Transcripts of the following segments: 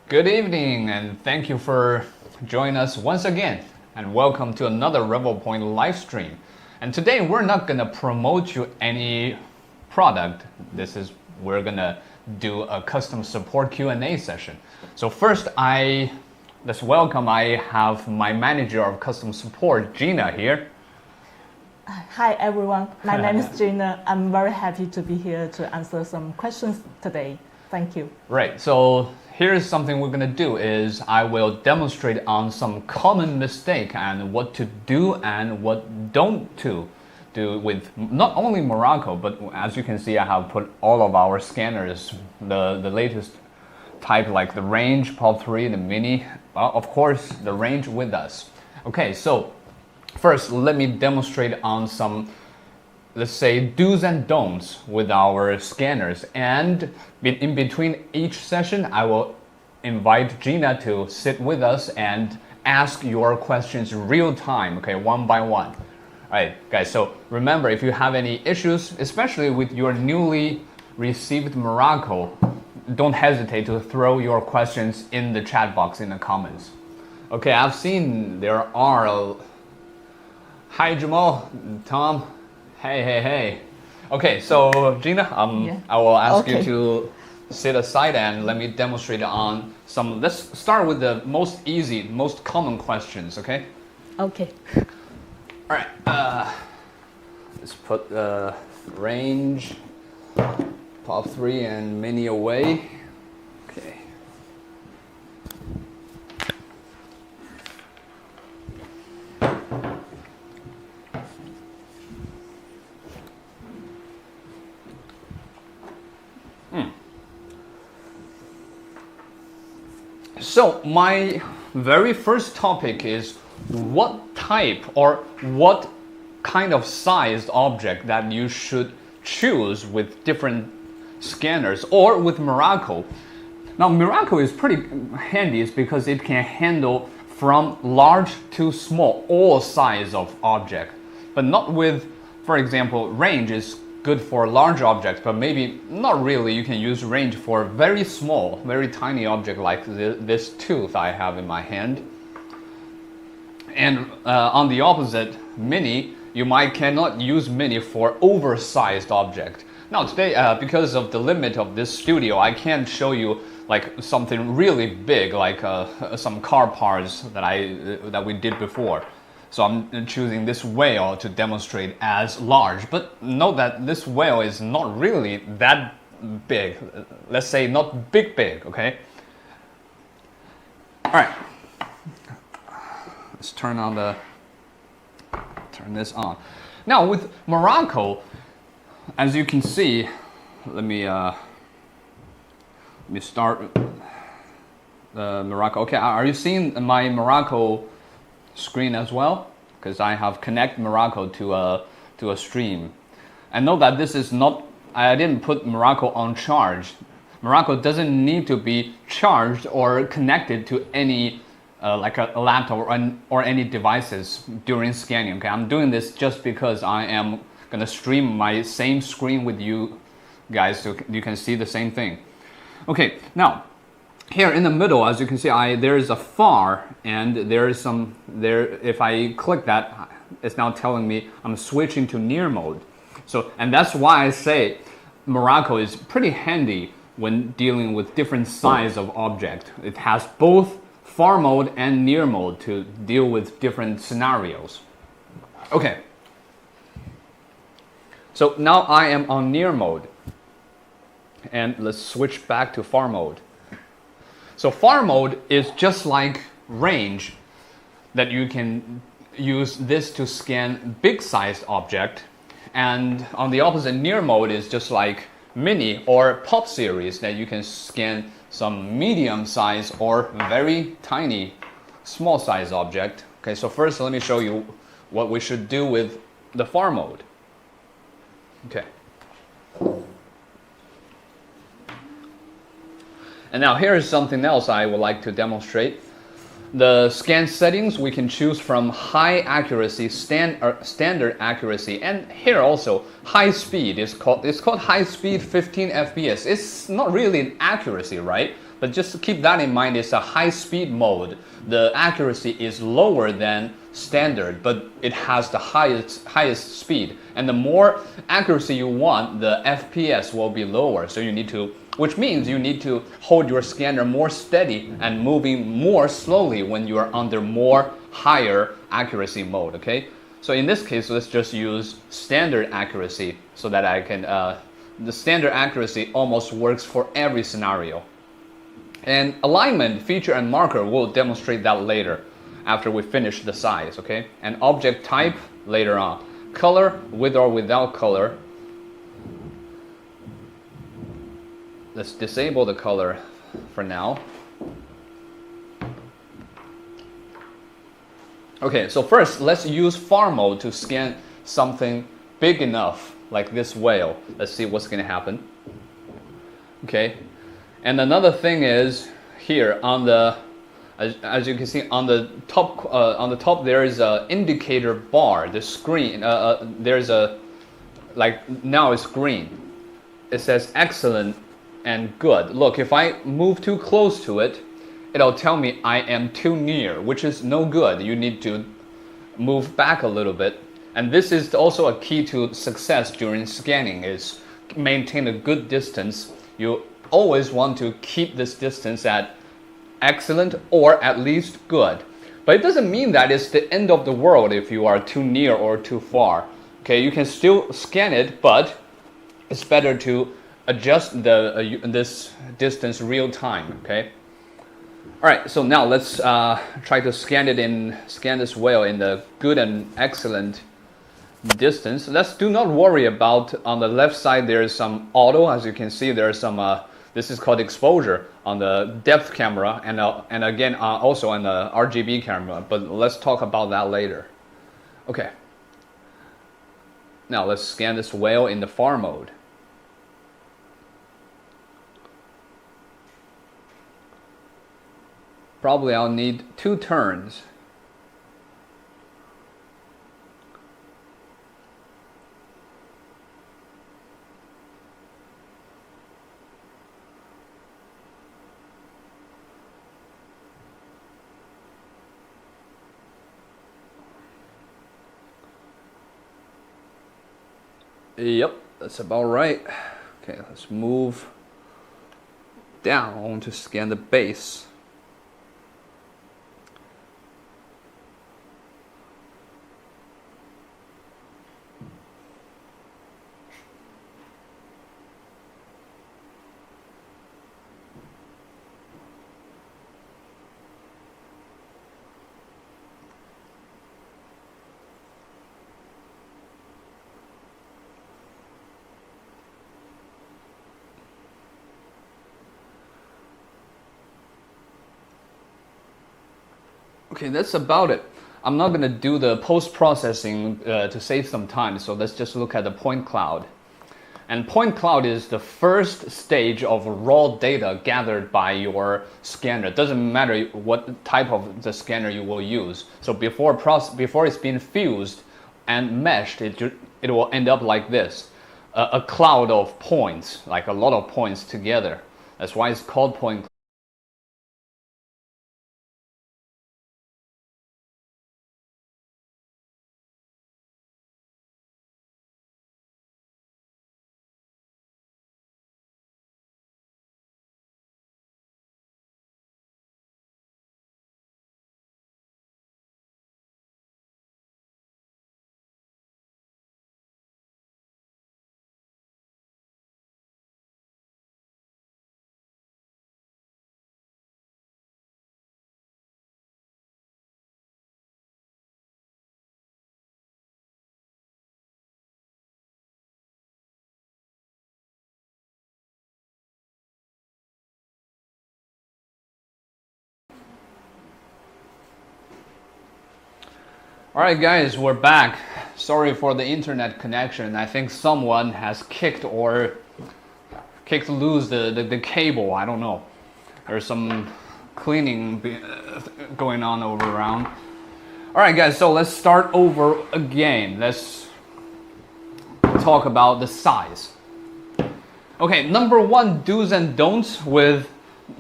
Good evening, and thank you for joining us once again. And welcome to another Revopoint live stream. And today we're not gonna promote you any product. We're gonna do a custom support Q&A session. So first, let's welcome. I have my manager of custom support, Gina, here. Hi everyone, my name is Gina. I'm very happy to be here to answer some questions today. Thank you. Right, so here's something we're gonna do is I will demonstrate on some common mistake and what to do and what don't to do with not only MIRACO, but as you can see, I have put all of our scanners, the latest type like the range, Pop 3, the mini, of course the range with us. Okay, so first let me demonstrate on some, let's say, do's and don'ts with our scanners, and in between each session I will invite Gina to sit with us and ask your questions real time, okay, one by one. All right, guys, so remember, if you have any issues, especially with your newly received MIRACO, don't hesitate to throw your questions in the chat box in the comments. Okay, I've seen there are hi Jamal, Tom. Hey. Okay, so Gina, I will ask you to sit aside and let me demonstrate on some. Let's start with the most easy, most common questions, okay? Okay. All right, let's put the range, Pop 3 and mini away. Okay. So my very first topic is what type or what kind of sized object that you should choose with different scanners or with MIRACO. Now MIRACO is pretty handy is because it can handle from large to small, all size of object, but not with, for example, range is good for large objects, but maybe not really. You can use range for very small, very tiny object like this tooth I have in my hand. And on the opposite, mini, you cannot use mini for oversized object. Now today, because of the limit of this studio, I can't show you like something really big, like some car parts that we did before. So I'm choosing this whale to demonstrate as large, but note that this whale is not really that big. Let's say not big, okay? All right, let's turn this on. Now with MIRACO, as you can see, let me start the MIRACO. Okay, are you seeing my MIRACO screen as well? Because I have connect MIRACO to a stream. And note that this is not, I didn't put MIRACO on charge. MIRACO doesn't need to be charged or connected to any like a laptop or any devices during scanning. Okay, I'm doing this just because I am gonna stream my same screen with you guys so you can see the same thing. Okay, now here in the middle, as you can see, there is a far, and there is some there. If I click that, it's now telling me I'm switching to near mode. So, and that's why I say MIRACO is pretty handy when dealing with different size of object. It has both far mode and near mode to deal with different scenarios. Okay. So now I am on near mode, and let's switch back to far mode. So far mode is just like range, that you can use this to scan big sized object, and on the opposite, near mode is just like mini or pop series, that you can scan some medium size or very tiny small size object. Okay, so first let me show you what we should do with the far mode. Okay. And now here is something else I would like to demonstrate. The scan settings, we can choose from high accuracy, standard accuracy, and here also high speed. It's called high speed 15 FPS. It's not really an accuracy, right? But just keep that in mind, it's a high-speed mode. The accuracy is lower than standard, but it has the highest speed. And the more accuracy you want, the FPS will be lower. So you need to, which means you need to hold your scanner more steady and moving more slowly when you are under more higher accuracy mode, okay? So in this case, let's just use standard accuracy so that I can, the standard accuracy almost works for every scenario. And alignment, feature, and marker, we'll demonstrate that later after we finish the size, okay? And object type later on. Color, with or without color. Let's disable the color for now. Okay, so first, let's use far mode to scan something big enough, like this whale. Let's see what's gonna happen. Okay, and another thing is here on the, as you can see on the top there is a indicator bar. The screen, there's a, like now it's green. It says excellent and good. Look, if I move too close to it, it'll tell me I am too near, which is no good. You need to move back a little bit. And this is also a key to success during scanning, is maintain a good distance. You always want to keep this distance at excellent or at least good. But it doesn't mean that it's the end of the world if you are too near or too far. Okay, you can still scan it, but it's better to adjust the this distance real time, okay? All right, so now let's try to scan this whale in the good and excellent distance. Let's do not worry about, on the left side there is some auto. As you can see, there is some this is called exposure on the depth camera, and again also on the RGB camera, but let's talk about that later. Okay, now let's scan this whale in the far mode. Probably I'll need 2 turns. Yep, that's about right. Okay, let's move down to scan the base. Okay, that's about it. I'm not going to do the post-processing to save some time, so let's just look at the point cloud. And point cloud is the first stage of raw data gathered by your scanner. It doesn't matter what type of the scanner you will use. So before it's been fused and meshed, it will end up like this. A cloud of points, like a lot of points together. That's why it's called point cloud. Alright guys, we're back. Sorry for the internet connection. I think someone has kicked loose the cable. I don't know. There's some cleaning going on around. Alright guys, so let's start over again. Let's talk about the size. Okay, number 1 do's and don'ts with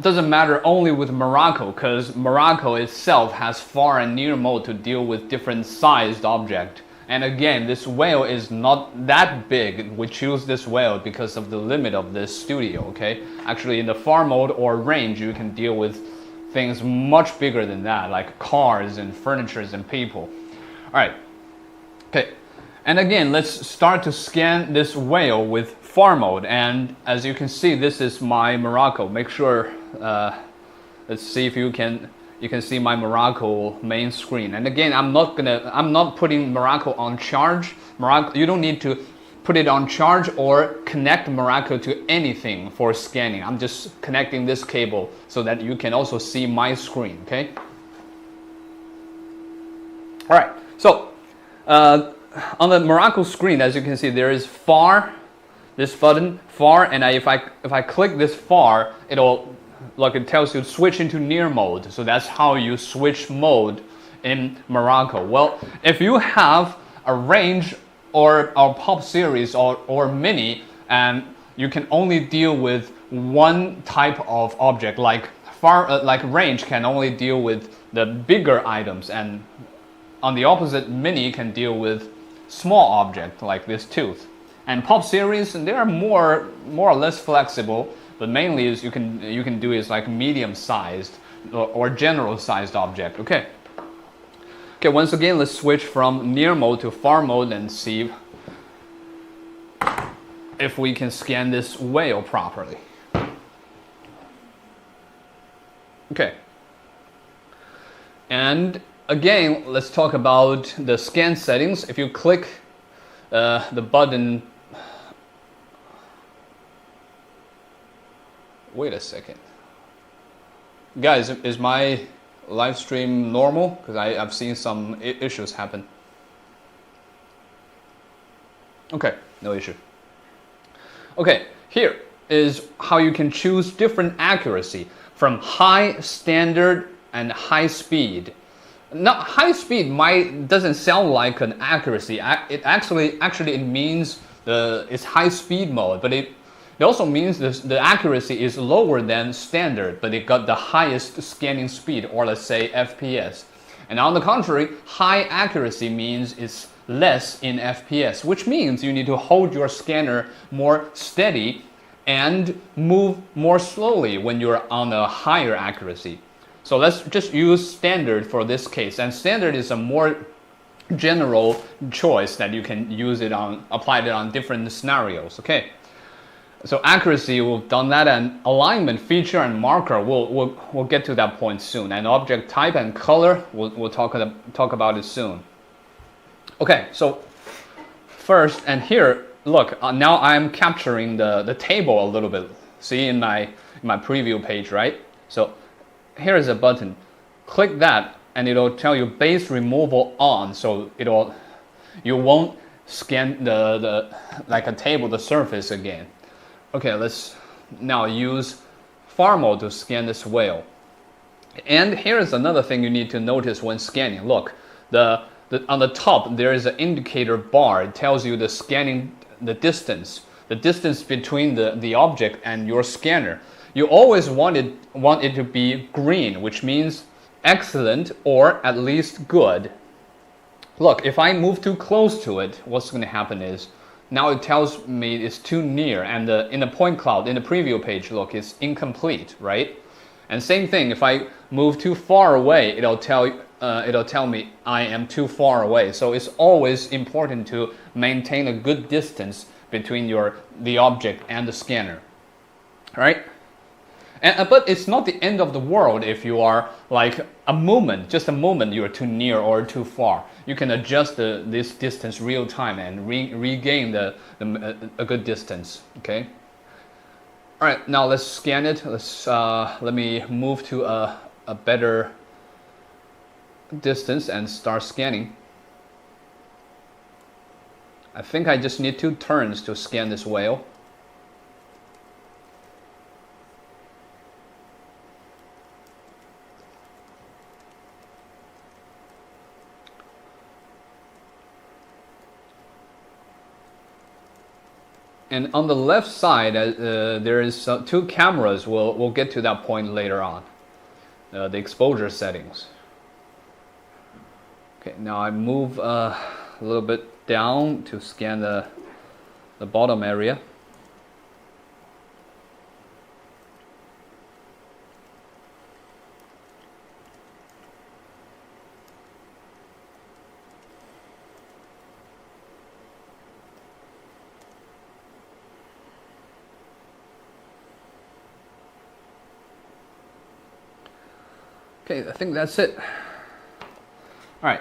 doesn't matter only with MIRACO, because MIRACO itself has far and near mode to deal with different sized object. And again, this whale is not that big. We choose this whale because of the limit of this studio, okay? Actually, in the far mode or range, you can deal with things much bigger than that, like cars and furnitures and people. All right, okay. And again, let's start to scan this whale with far mode. And as you can see, this is my MIRACO. Make sure, let's see if you can see my MIRACO main screen. And again, I'm not putting MIRACO on charge. You don't need to put it on charge or connect MIRACO to anything for scanning. I'm just connecting this cable so that you can also see my screen, okay? All right, so on the MIRACO screen, as you can see, there is far, this button, far, and if I click this far, it tells you to switch into near mode. So that's how you switch mode in MIRACO. Well, if you have a range or pop series or mini, and you can only deal with one type of object, like range can only deal with the bigger items, and on the opposite, mini can deal with small object like this tooth. And pop series, they are more or less flexible, but mainly is you can do is like medium sized or general sized object. Okay. Okay, once again, let's switch from near mode to far mode and see if we can scan this whale properly. Okay. And again, let's talk about the scan settings. If you click the button, wait a second. Guys, is my live stream normal? Because I've seen some issues happen. Okay, no issue. Okay, here is how you can choose different accuracy from high, standard, and high speed. Now, high speed doesn't sound like an accuracy. It actually means it's high speed mode, but it also means the accuracy is lower than standard, but it got the highest scanning speed, or let's say FPS. And on the contrary, high accuracy means it's less in FPS, which means you need to hold your scanner more steady and move more slowly when you're on a higher accuracy. So let's just use standard for this case. And standard is a more general choice that you can apply it on different scenarios, okay? So accuracy, we've done that, and alignment, feature, and marker, we'll get to that point soon. And object type and color, we'll talk about it soon. Okay, so first, and here, look, now I'm capturing the table a little bit. See in my preview page, right? So here is a button. Click that, and it'll tell you base removal on. So you won't scan like a table, the surface again. Okay, let's now use far mode to scan this whale. And here is another thing you need to notice when scanning. Look, on the top there is an indicator bar. It tells you the distance between the object and your scanner. You always want it to be green, which means excellent or at least good. Look, if I move too close to it, what's going to happen is now it tells me it's too near, and in the point cloud in the preview page, look, it's incomplete, right? And same thing, if I move too far away, it'll tell me I am too far away. So it's always important to maintain a good distance between the object and the scanner, right? But it's not the end of the world if you are like just a moment you're too near or too far. You can adjust this distance real time and regain a good distance. Okay. All right, now let's scan it. Let me move to a better distance and start scanning. I think I just need 2 turns to scan this whale. And on the left side, there is 2 cameras. We'll get to that point later on. The exposure settings. Okay, now I move a little bit down to scan the bottom area. Okay, I think that's it. All right.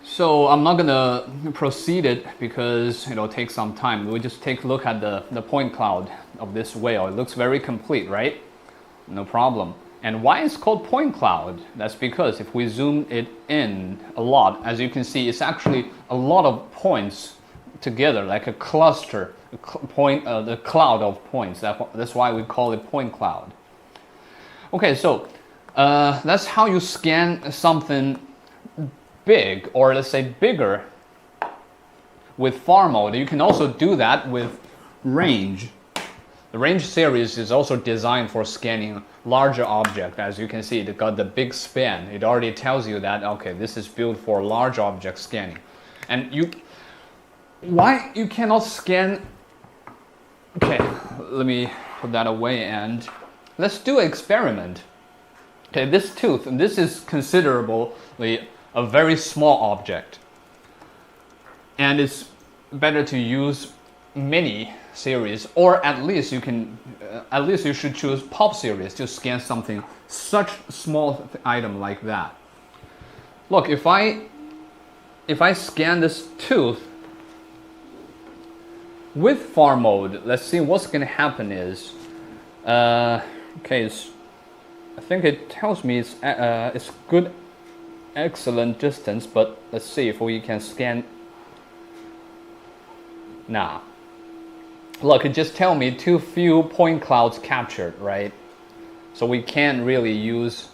So I'm not gonna proceed it because it'll take some time. We'll just take a look at the point cloud of this whale. It looks very complete, right? No problem. And why it's called point cloud? That's because if we zoom it in a lot, as you can see, it's actually a lot of points together, like a cluster, the cloud of points. That's why we call it point cloud. Okay, so that's how you scan something big, or let's say bigger, with far mode. You can also do that with range. The range series is also designed for scanning larger objects. As you can see, it got the big span. It already tells you that, okay, this is built for large object scanning. And why you cannot scan? Okay, let me put that away and let's do an experiment. Okay, this tooth, and this is considerably a very small object, and it's better to use mini series, or at least you should choose pop series to scan something such small item like that. Look, if I scan this tooth with far mode, let's see what's going to happen is, okay, I think it tells me it's good, excellent distance, but let's see if we can scan. Nah. Look, it just tells me too few point clouds captured, right? So we can't really use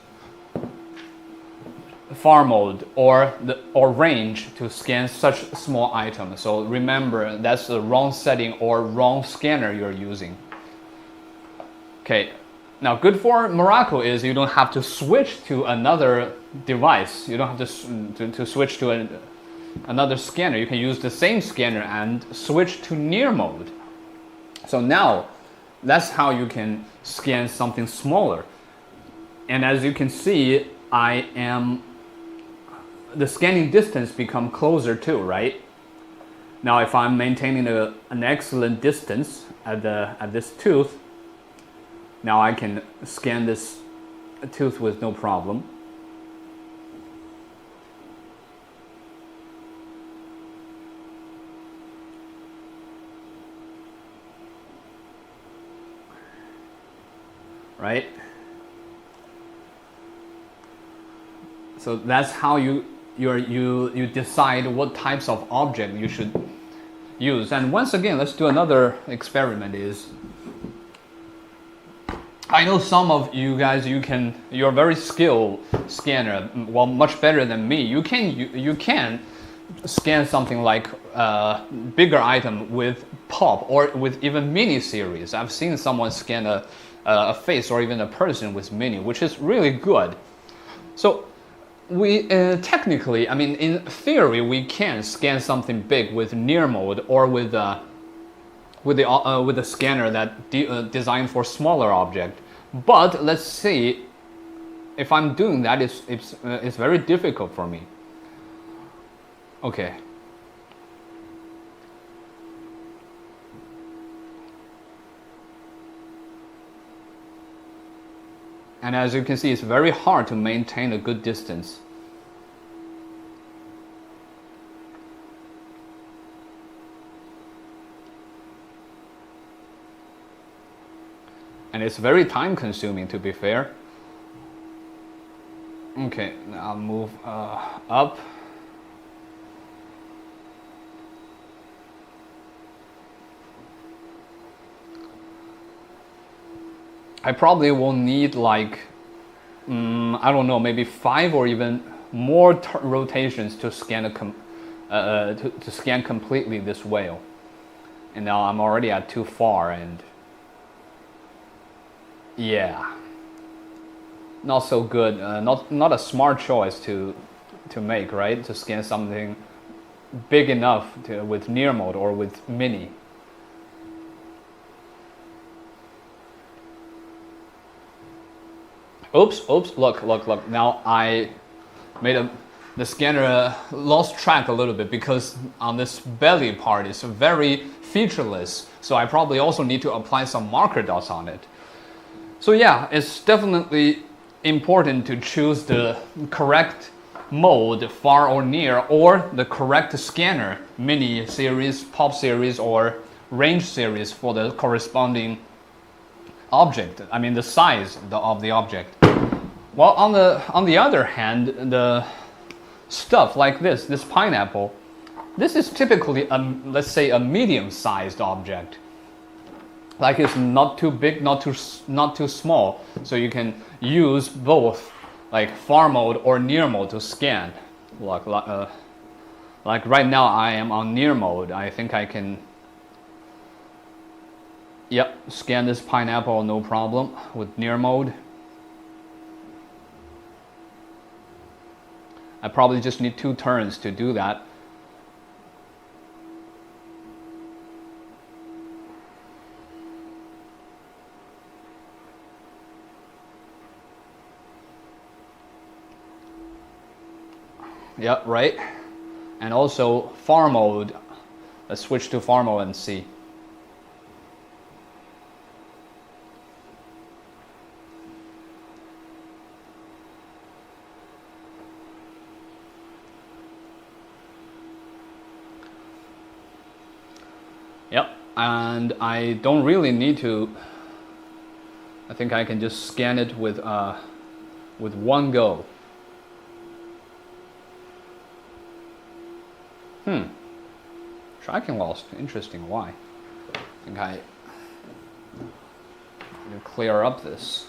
far mode or range to scan such small items. So remember, that's the wrong setting or wrong scanner you're using. Okay. Now, good for MIRACO is you don't have to switch to another device. You don't have to switch to another scanner. You can use the same scanner and switch to near mode. So now, that's how you can scan something smaller. And as you can see, the scanning distance become closer too, right? Now, if I'm maintaining an excellent distance at this tooth, now I can scan this tooth with no problem. Right? So that's how you decide what types of object you should use. And once again, let's do another experiment. I know some of you guys, you're very skilled scanner, well, much better than me. You can scan something like bigger item with pop or with even mini series. I've seen someone scan a face or even a person with mini, which is really good. So we technically, I mean, in theory, we can scan something big with near mode or with a scanner that designed for smaller object. But let's see, if I'm doing that, it's very difficult for me. Okay. And as you can see, it's very hard to maintain a good distance. And it's very time consuming, to be fair. Okay, now I'll move up. I probably will need like, I don't know, maybe 5 or even more rotations to scan to scan completely this whale. And now I'm already at too far, and yeah, not so good. Not a smart choice to make, right? To scan something big enough with near mode or with mini. Oops, look. Now I made the scanner lost track a little bit because on this belly part it's very featureless. So I probably also need to apply some marker dots on it. So yeah, it's definitely important to choose the correct mode, far or near, or the correct scanner, mini series, pop series, or range series for the corresponding object. I mean the size of the object. Well, on the other hand, the stuff like this pineapple, this is typically let's say a medium-sized object. Like it's not too big, not too small, so you can use both, like far mode or near mode to scan. Like right now I am on near mode. I think I can, yep, scan this pineapple no problem with near mode. I probably just need 2 turns to do that. Yep, right. And also far mode. Let's switch to far mode and see. Yep, and I don't really need to. I think I can just scan it with one go. Tracking lost. Interesting. Why? I think I need to clear up this.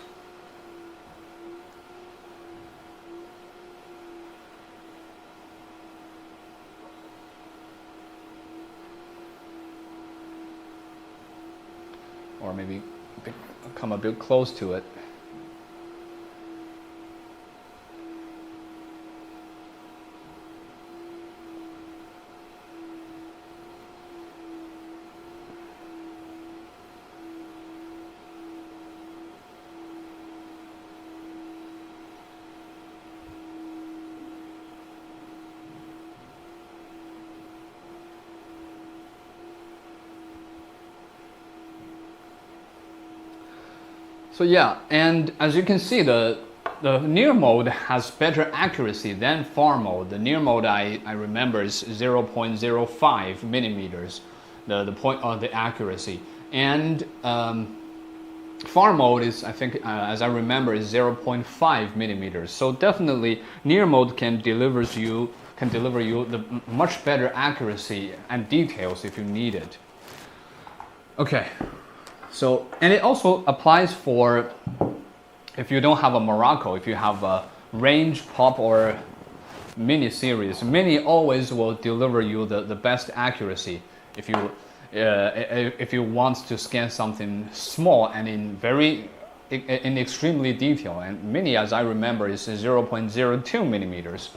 Or maybe come a bit close to it. So yeah, and as you can see, the near mode has better accuracy than far mode. The near mode I remember is 0.05 millimeters, the point of the accuracy, and far mode is, I think, as I remember, is 0.5 millimeters. So definitely near mode can deliver you the much better accuracy and details if you need it. Okay. So, and it also applies for if you don't have a MIRACO, if you have a range, pop, or mini series. Mini always will deliver you the best accuracy if you want to scan something small and in extremely detail. And mini, as I remember, is 0.02 millimeters.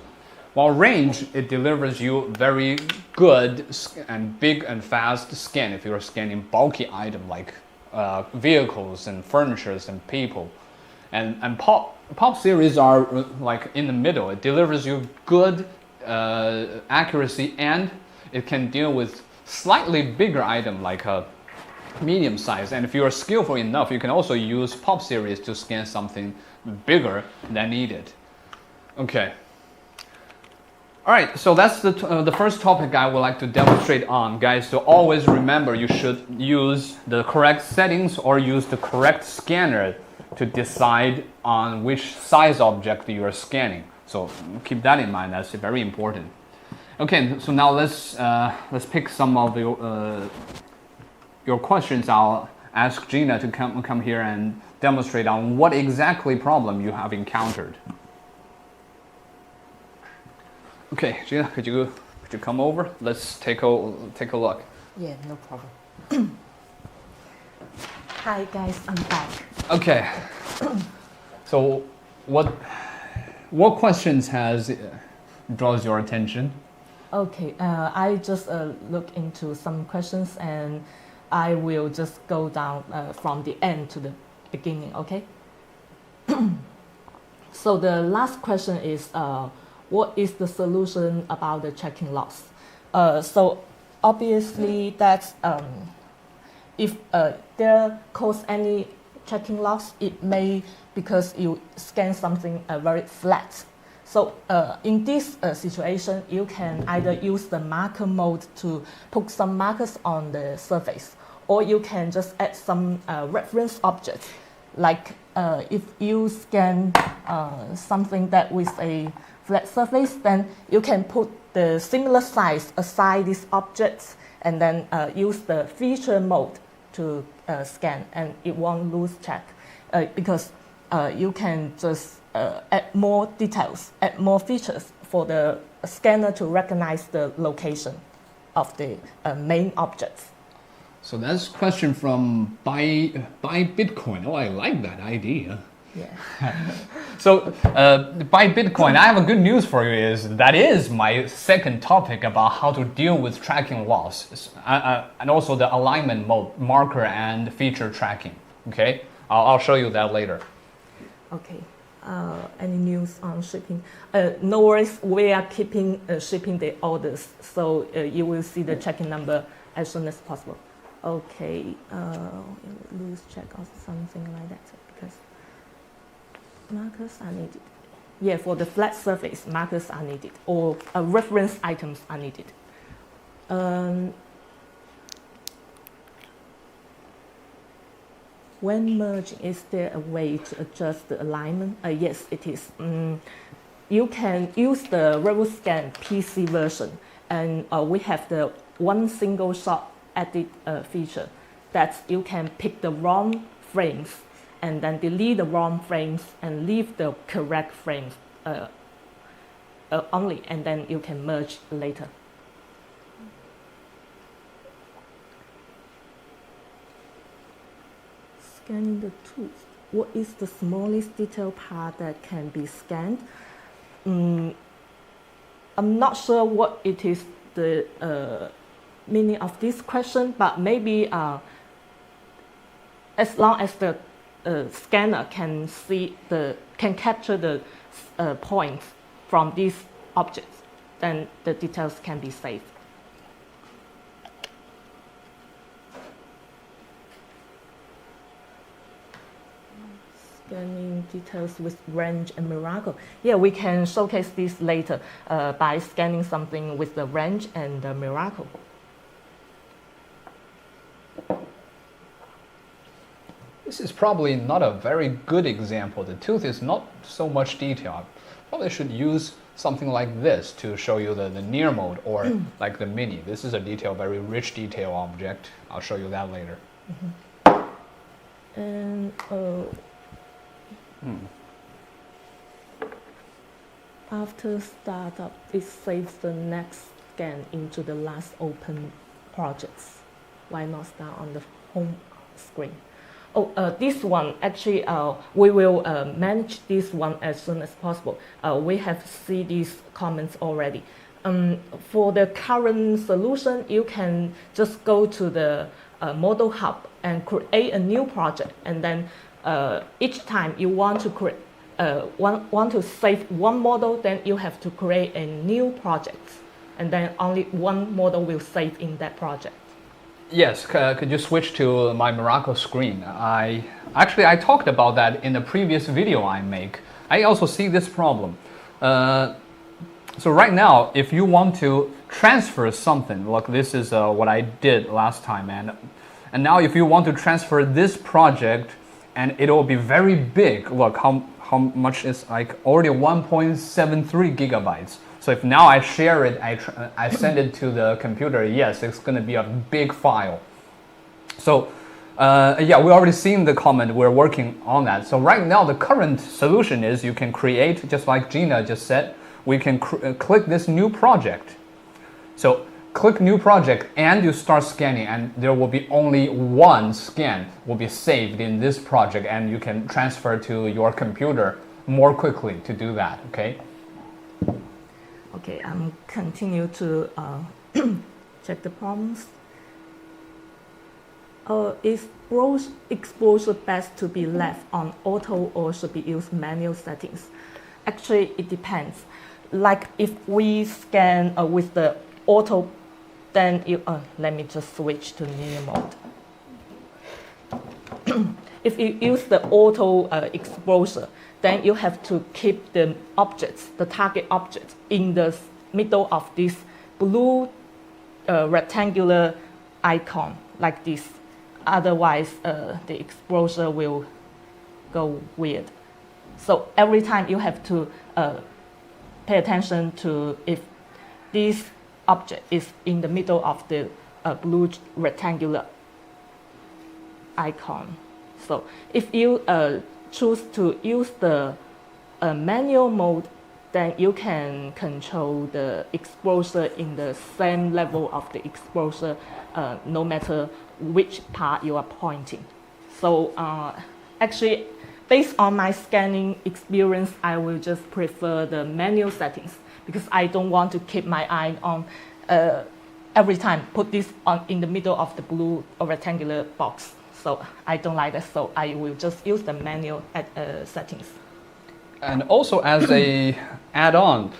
While range, it delivers you very good and big and fast scan if you're scanning bulky item like vehicles and furnitures and people, and pop series are like in the middle. It delivers you good accuracy, and it can deal with slightly bigger item like a medium size. And if you are skillful enough, you can also use pop series to scan something bigger than needed. Okay. All right, so that's the first topic I would like to demonstrate on, guys. So always remember, you should use the correct settings or use the correct scanner to decide on which size object you are scanning. So keep that in mind. That's very important. Okay, so now let's pick some of your questions. I'll ask Gina to come here and demonstrate on what exactly problem you have encountered. Okay, Gina, could you come over? Let's take a look. Yeah, no problem. Hi guys, I'm back. Okay. So, what questions draws your attention? Okay, I just look into some questions and I will just go down from the end to the beginning. Okay. So the last question is, what is the solution about the checking loss? So obviously that's if there cause any checking loss, it may because you scan something very flat. So in this situation, you can either use the marker mode to put some markers on the surface, or you can just add some reference objects. Like if you scan something that with a flat surface, then you can put the similar size aside these objects and then use the feature mode to scan, and it won't lose track because you can just add more details, add more features for the scanner to recognize the location of the main objects. So that's a question from buy Bitcoin. Oh, I like that idea. Yeah. So buy Bitcoin, I have a good news for you. That is my second topic about how to deal with tracking loss, and also the alignment mode, marker and feature tracking. Okay, I'll show you that later. Okay. Any news on shipping? No worries, we are keeping shipping the orders, so you will see the tracking number as soon as possible. Okay, lose check or something like that because markers are needed. Yeah, for the flat surface, markers are needed, or reference items are needed. When merging, is there a way to adjust the alignment? Yes, it is. You can use the RevoScan PC version, and we have the one single shot edit feature that you can pick the wrong frames and then delete the wrong frames and leave the correct frames only, and then you can merge later. Scanning the tools. What is the smallest detail part that can be scanned? I'm not sure what it is the meaning of this question, but maybe as long as the scanner can capture the points from these objects, then the details can be saved. Scanning details with range and MIRACO. Yeah, we can showcase this later by scanning something with the range and the MIRACO. This is probably not a very good example. The tooth is not so much detail. I probably should use something like this to show you the near mode, or like the mini. This is a very rich detail object. I'll show you that later. And after startup, it saves the next scan into the last open projects. Why not start on the home screen? Oh, this one, actually, we will manage this one as soon as possible. We have seen these comments already. For the current solution, you can just go to the model hub and create a new project, and then each time you want to create want to save one model, then you have to create a new project, and then only one model will save in that project. Yes, could you switch to my MIRACO screen? I talked about that in the previous video I make. I also see this problem. So right now, if you want to transfer something, like this is what I did last time, and now if you want to transfer this project, and it will be very big. Look how much is like already 1.73 gigabytes. So if now I share it, I send it to the computer, yes, it's going to be a big file. So yeah, we already seen the comment, we're working on that. So right now the current solution is you can create, just like Gina just said, we can click this new project. So click new project and you start scanning, and there will be only one scan will be saved in this project, and you can transfer to your computer more quickly to do that. Okay. Okay, I'm continue to check the problems. Is exposure best to be left on auto or should be used manual settings? Actually, it depends. Like if we scan with the auto, then you, let me just switch to linear mode. If you use the auto exposure, then you have to keep the objects, the target object, in the middle of this blue rectangular icon like this. Otherwise, the exposure will go weird. So every time you have to pay attention to if this object is in the middle of the blue rectangular icon. So if you choose to use the manual mode, then you can control the exposure in the same level of the exposure no matter which part you are pointing. So actually, based on my scanning experience, I will just prefer the manual settings because I don't want to keep my eye on every time put this on in the middle of the blue rectangular box. So I don't like that. So I will just use the manual settings. And also as a add-on,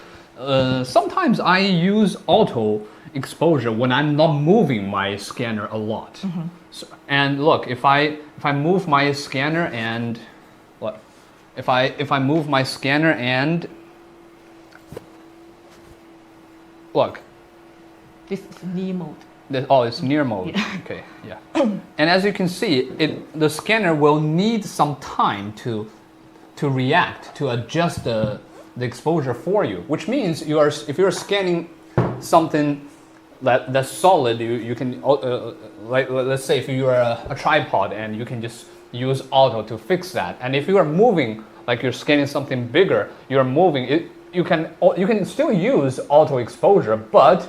sometimes I use auto exposure when I'm not moving my scanner a lot. Mm-hmm. So, and look, if I move my scanner and what? If I move my scanner and look. This is near mode. It's near mode. Yeah. Okay, yeah. And as you can see, the scanner will need some time to react, to adjust the exposure for you, which means if you're scanning something that's solid, you can like let's say if you're a tripod and you can just use auto to fix that. And if you are moving, like you're scanning something bigger, you're moving it, you can still use auto exposure, but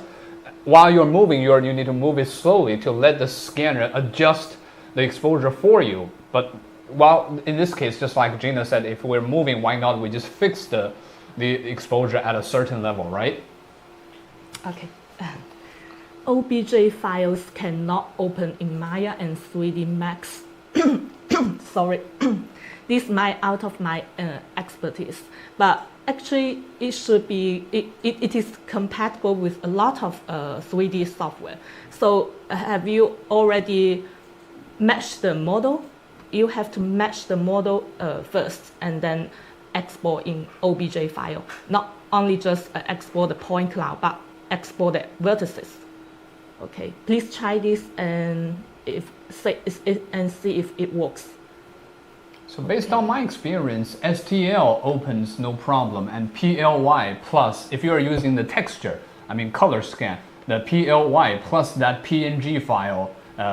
while you're moving, you need to move it slowly to let the scanner adjust the exposure for you. But while in this case, just like Gina said, if we're moving, why not we just fix the exposure at a certain level, right? Okay. OBJ files cannot open in Maya and 3D Max. Sorry, this is out of my expertise, but actually it should be, it is compatible with a lot of 3D software. So have you already matched the model? You have to match the model first and then export in OBJ file. Not only just export the point cloud, but export the vertices. Okay, please try this and see if it works. So based on my experience, STL opens no problem, and PLY plus, if you are using the texture, I mean color scan, the PLY plus that PNG file,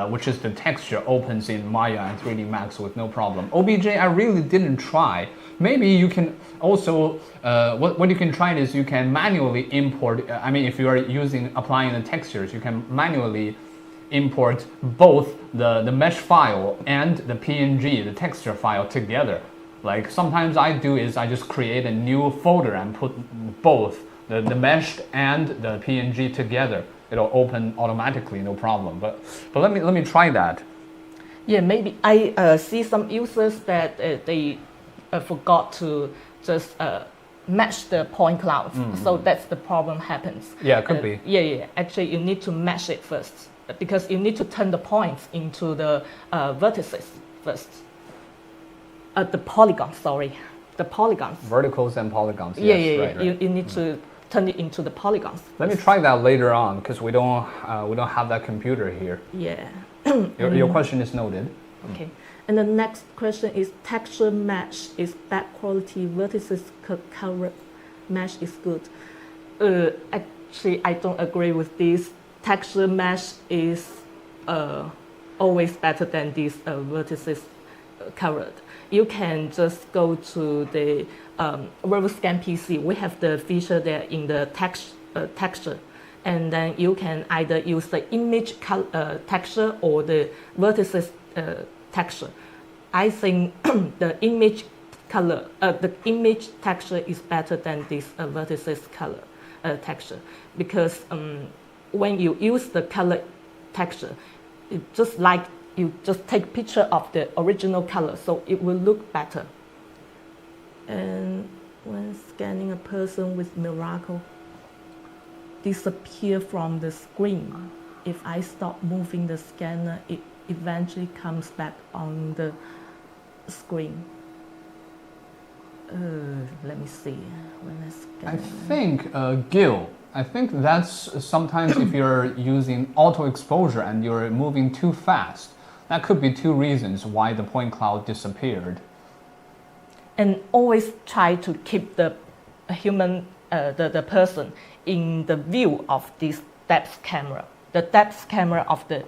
which is the texture, opens in Maya and 3D Max with no problem. OBJ, I really didn't try. Maybe you can also, what you can try is you can manually import, I mean if you are applying the textures, you can manually import both the mesh file and the PNG, the texture file together. Like sometimes I do is I just create a new folder and put both the meshed and the PNG together. It'll open automatically, no problem. But let me try that. Yeah, maybe I see some users that they forgot to just match the point clouds. So that's the problem happens. Yeah, it could be. Yeah. Actually, you need to match it first because you need to turn the points into the vertices first. The polygons, sorry. The polygons. Verticals and polygons. Yeah, yes, right. You need to turn it into the polygons. Let me try that later on because we don't have that computer here. Yeah. Your question is noted. Okay. And the next question is texture mesh is bad quality, vertices cover mesh is good. Actually, I don't agree with this. Texture mesh is always better than these vertices covered. You can just go to the Revoscan PC. We have the feature there in the texture, and then you can either use the image texture or the vertices texture. I think the image texture is better than this vertices color texture, because when you use the color texture, it's just like you just take picture of the original color, so it will look better. And when scanning a person with MIRACO, disappear from the screen. If I stop moving the scanner, it eventually comes back on the screen. Let me see. When I scan, I think, Gil, I think that's sometimes if you're using auto exposure and you're moving too fast, that could be two reasons why the point cloud disappeared. And always try to keep the human, the person in the view of this depth camera, the depth camera of the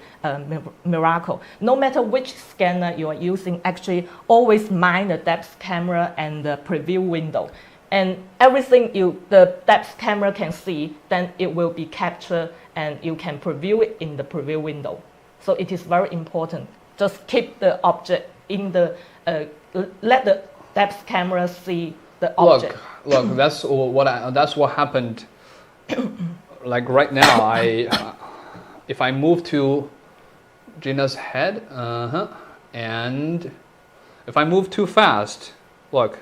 MIRACO. No matter which scanner you are using, actually always mind the depth camera and the preview window. And everything the depth camera can see, then it will be captured and you can preview it in the preview window. So it is very important. Just keep the object in the, let the depth camera see the object. Look, that's what happened. Like right now, if I move to Gina's head, and if I move too fast, look.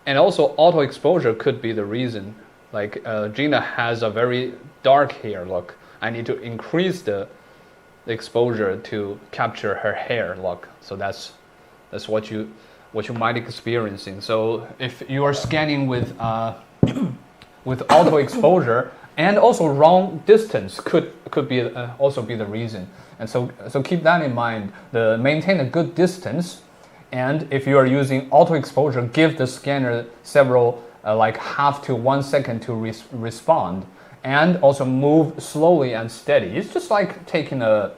And also auto exposure could be the reason. Like Gina has a very dark hair, look. I need to increase the exposure to capture her hair, look. So that's what you might experiencing. So if you are scanning with auto exposure and also wrong distance could be also be the reason. And so keep that in mind. Maintain a good distance, and if you are using auto exposure, give the scanner several like half to 1 second to respond, and also move slowly and steady. It's just like taking a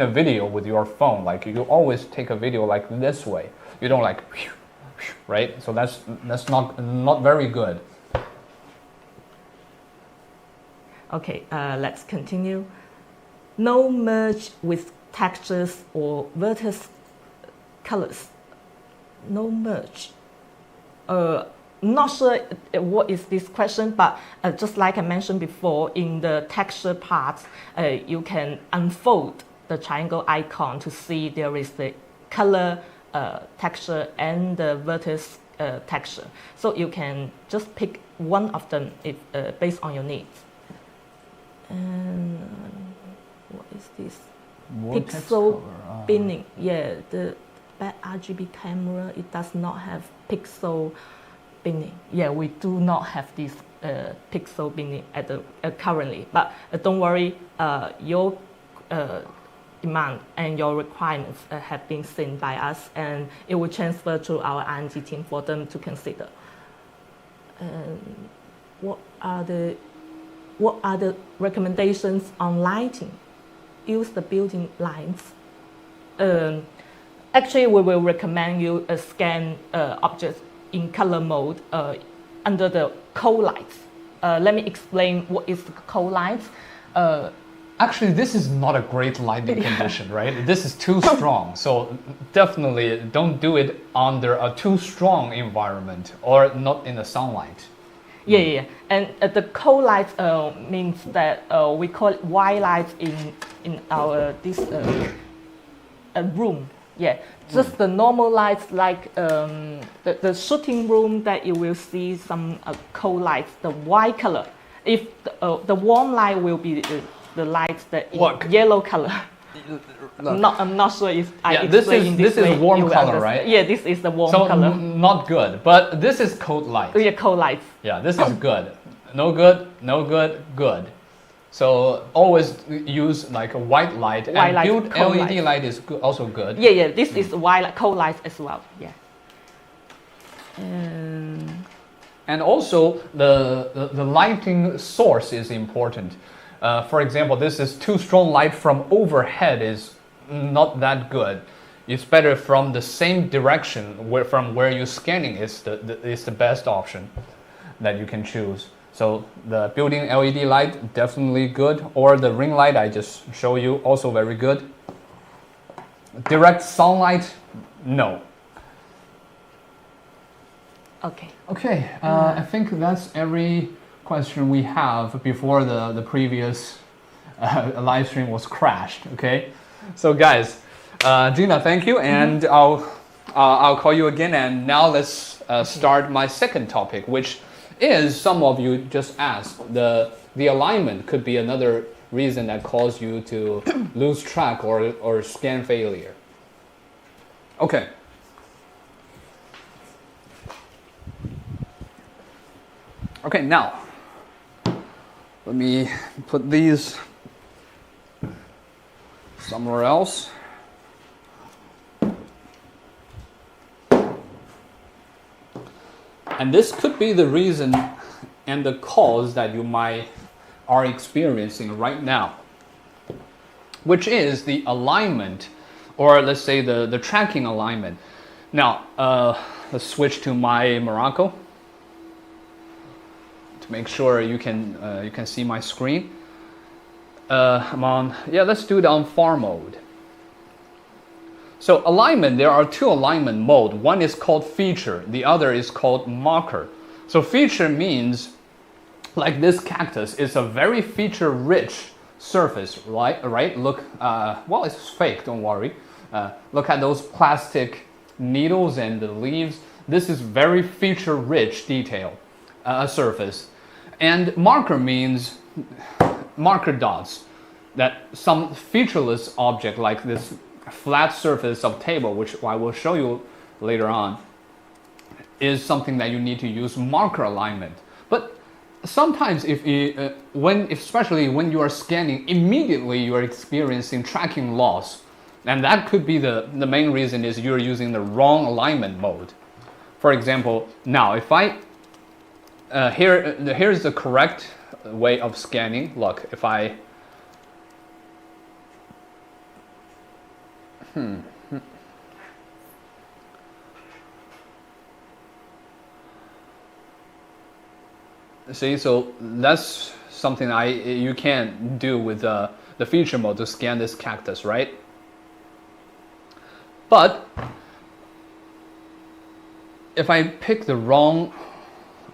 video with your phone. Like you always take a video like this way. You don't like, right? So that's not very good. Okay, let's continue. No merge with textures or vertex colors. No merge. Not sure what is this question, but just like I mentioned before, in the texture part, you can unfold the triangle icon to see there is the color texture and the vertex texture. So you can just pick one of them if, based on your needs. And what is this? Pixel binning. Yeah, the bad RGB camera, it does not have pixel binning. Yeah, we do not have this pixel binning at the currently. But don't worry, your demand and your requirements have been seen by us, and it will transfer to our R&D team for them to consider. What are the recommendations on lighting? Use the building lights. Actually, we will recommend you scan objects in color mode under the cold lights. Let me explain what is the cold lights. Actually, this is not a great lighting condition, right? This is too strong. So definitely don't do it under a too strong environment or not in the sunlight. Yeah. And the cold light means that we call it white light in our this room. Yeah, just the normal lights like the shooting room that you will see some cold lights, the white color. If the warm light will be the lights that in yellow color. I'm not sure if I explain in this way. This is warm color, right? Yeah, this is the warm color. Not good, but this is cold light. Yeah, cold lights. Yeah, this is good. No good, no good, good. So always use like a white light, and build LED light is good, also good. Yeah. This is white cold light as well. Yeah. And also the lighting source is important. For example, this is too strong light from overhead is not that good. it's better from the same direction from where you're scanning is the best option that you can choose. So the built-in LED light, definitely good, or the ring light I just show you, also very good. Direct sunlight, no. Okay. Okay, I think that's every question we have before the previous live stream was crashed. Okay, so guys, Gina, thank you, and I'll call you again. And now let's start my second topic, which is some of you just asked. The alignment could be another reason that caused you to lose track or scan failure. Okay. Okay, now let me put these somewhere else. And this could be the reason and the cause that you are experiencing right now, which is the alignment, or let's say the tracking alignment. Now, let's switch to my MIRACO to make sure you can see my screen. I'm on, yeah, let's do it on far mode. So alignment, there are two alignment modes. One is called feature, the other is called marker. So feature means, like this cactus is a very feature-rich surface, right? Look, well, it's fake, don't worry. Look at those plastic needles and the leaves. This is very feature-rich detail, surface. And marker means marker dots, that some featureless object like this flat surface of table, which I will show you later on, is something that you need to use marker alignment. But sometimes especially when you are scanning, immediately you are experiencing tracking loss. And that could be the main reason is you're using the wrong alignment mode. For example, now if here's the correct way of scanning. Look, if I see, so that's something you can't do with the feature mode to scan this cactus, right? But if I pick the wrong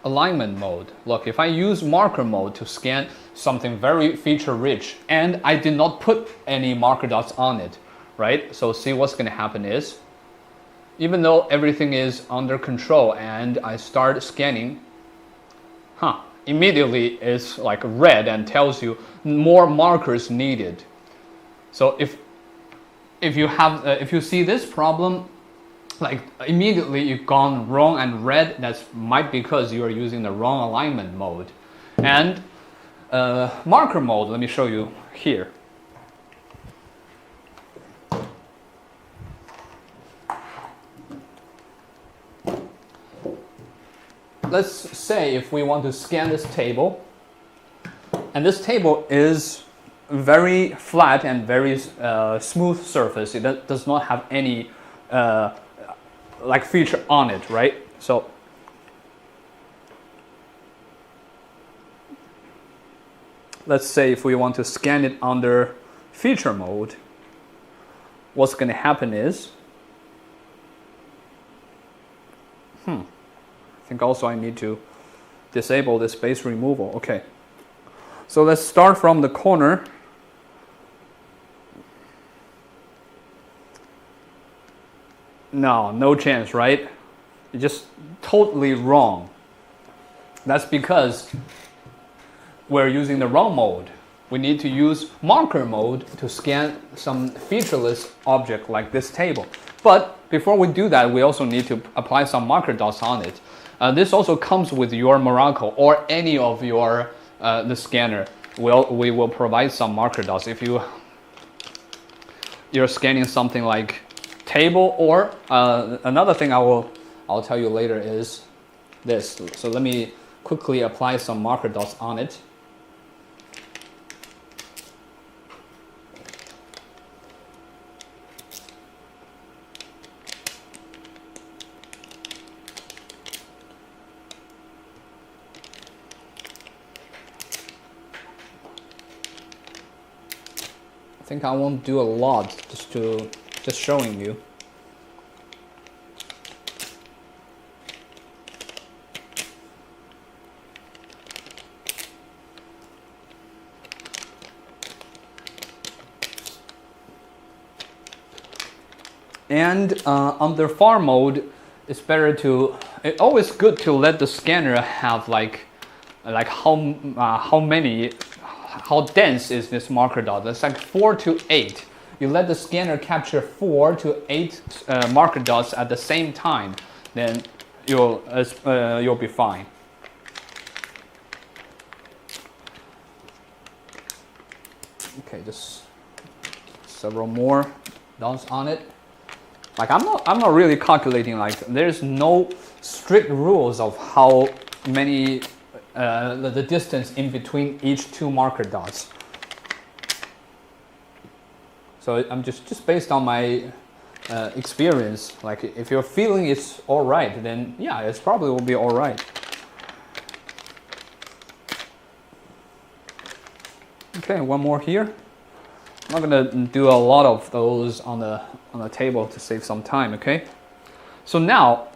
alignment mode, look, if I use marker mode to scan something very feature rich and I did not put any marker dots on it, right? So see what's going to happen is, even though everything is under control and I start scanning, immediately it's like red and tells you more markers needed. So if you see this problem, like immediately you've gone wrong and red, that's might because you are using the wrong alignment mode. And marker mode, let me show you here. Let's say if we want to scan this table, and this table is very flat and very smooth surface. It does not have any like feature on it, right? So let's say if we want to scan it under feature mode, what's going to happen is, I think also I need to disable the space removal. Okay, so let's start from the corner. No chance, right? It's just totally wrong. That's because we're using the wrong mode. We need to use marker mode to scan some featureless object like this table. But before we do that, we also need to apply some marker dots on it. This also comes with your MIRACO or any of your the scanner. We will provide some marker dots if you're scanning something like table, or another thing I'll tell you later is this. So let me quickly apply some marker dots on it. think I won't do a lot, just showing you. And under far mode, it's always good to let the scanner have like how dense is this marker dot. It's like 4 to 8. You let the scanner capture 4 to 8 marker dots at the same time, then you'll be fine. Okay, just several more dots on it. Like I'm not really calculating. Like there's no strict rules of how many the distance in between each 2 marker dots. So I'm just based on my experience. Like if you're feeling it's all right, then yeah, it's probably will be all right. Okay, one more here. I'm not gonna do a lot of those on the table to save some time. Okay, so now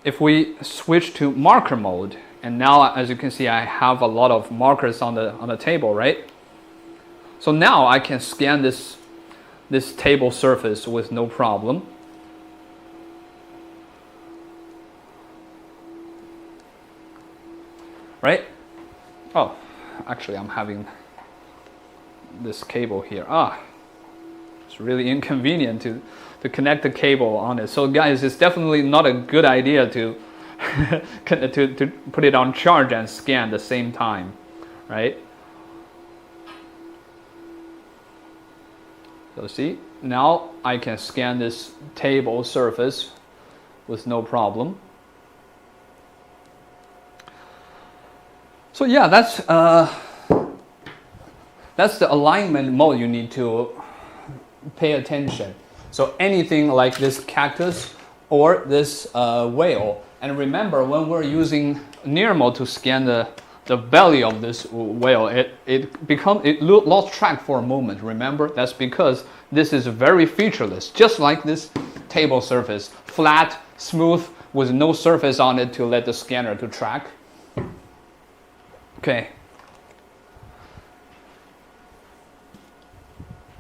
if we switch to marker mode, and now as you can see, I have a lot of markers on the table, right? So now I can scan this table surface with no problem. Right? Oh, actually I'm having this cable here. It's really inconvenient to connect the cable on it. So guys, it's definitely not a good idea to to put it on charge and scan at the same time, right? So see, now I can scan this table surface with no problem. So yeah, that's the alignment mode you need to pay attention. So anything like this cactus or this whale, and remember when we're using near mode to scan the belly of this whale, it lost track for a moment. Remember, that's because this is very featureless, just like this table surface, flat, smooth, with no surface on it to let the scanner to track. Okay.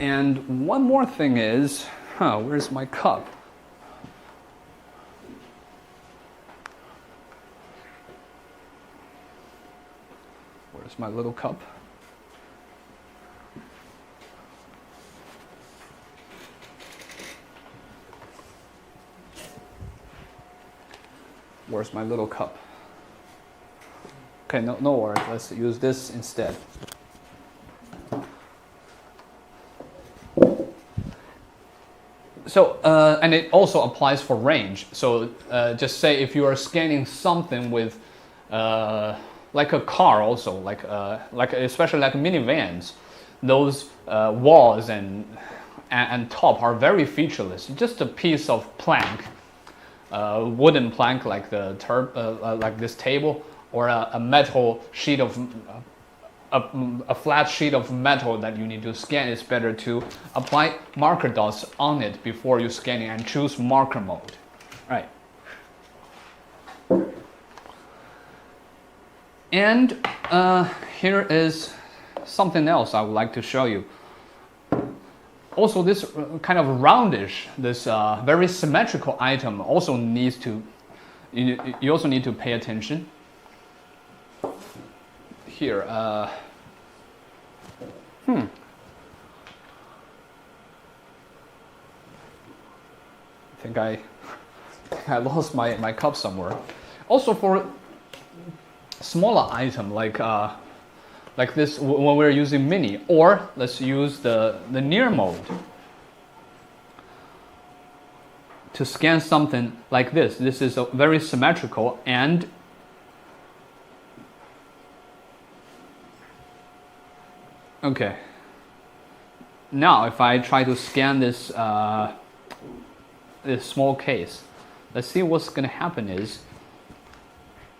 And one more thing is, where's my cup? Where's my little cup? Where's my little cup? Okay, no worries. Let's use this instead. So, and it also applies for range. So, just say if you are scanning something with, like a car, also like especially like minivans, those walls and top are very featureless. Just a piece of plank, wooden plank like like this table, or a metal sheet of a flat sheet of metal that you need to scan. It's better to apply marker dots on it before you scan it and choose marker mode. Right. And here is something else I would like to show you. Also, this kind of roundish, this very symmetrical item also needs to, you also need to pay attention. Here, I think I lost my cup somewhere. Also for smaller item like this, when we're using mini, or let's use the near mode to scan something like this. This is very symmetrical, and okay. Now, if I try to scan this this small case, let's see what's going to happen is,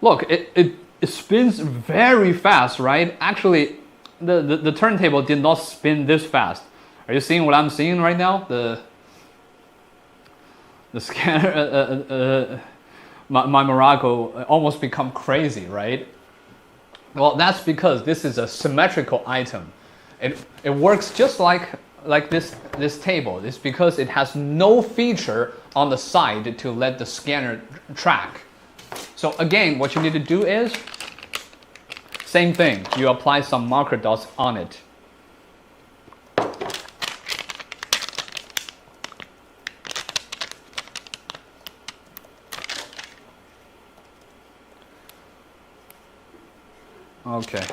look, it spins very fast, right? Actually, the turntable did not spin this fast, Are you seeing what I'm seeing right now? The scanner, my MIRACO almost become crazy, right? Well, that's because this is a symmetrical item. It works just like this table. It's because it has no feature on the side to let the scanner track. So again, what you need to do is same thing. You apply some marker dots on it. Okay.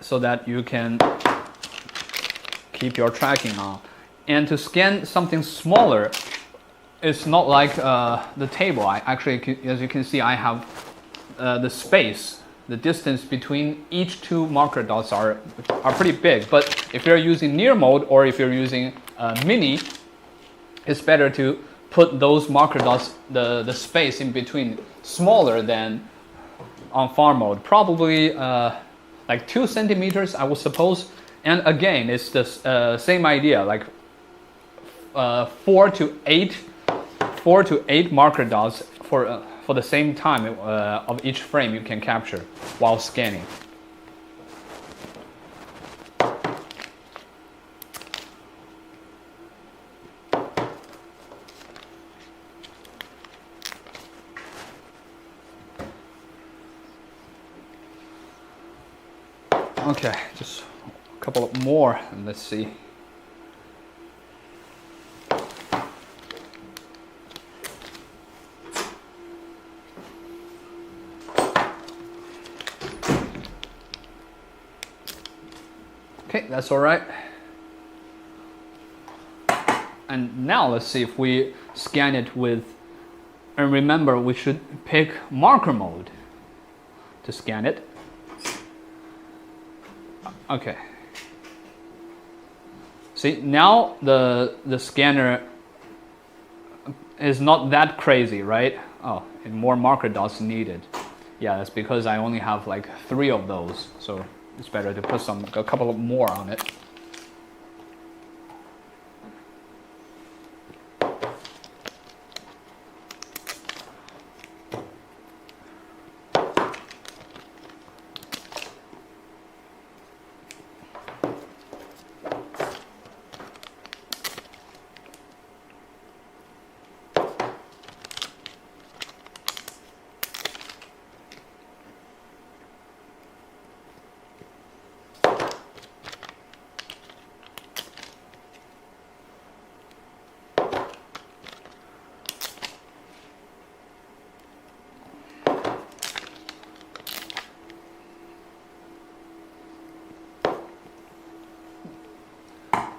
So that you can keep your tracking on. And to scan something smaller, it's not like the table. I actually, as you can see, I have the space. The distance between each two marker dots are pretty big. But if you're using near mode or if you're using mini, it's better to put those marker dots, the space in between, smaller than on far mode. Probably like 2 centimeters, I would suppose. And again, it's the same idea, like 4 to 8 marker dots for the same time of each frame you can capture while scanning. Okay, just a couple more, and let's see. Okay, that's all right. And now let's see if we scan it with, and remember we should pick marker mode to scan it. Okay. See, now the scanner is not that crazy, right? Oh, and more marker dots needed. Yeah, that's because I only have like 3 of those, so it's better to put a couple of more on it.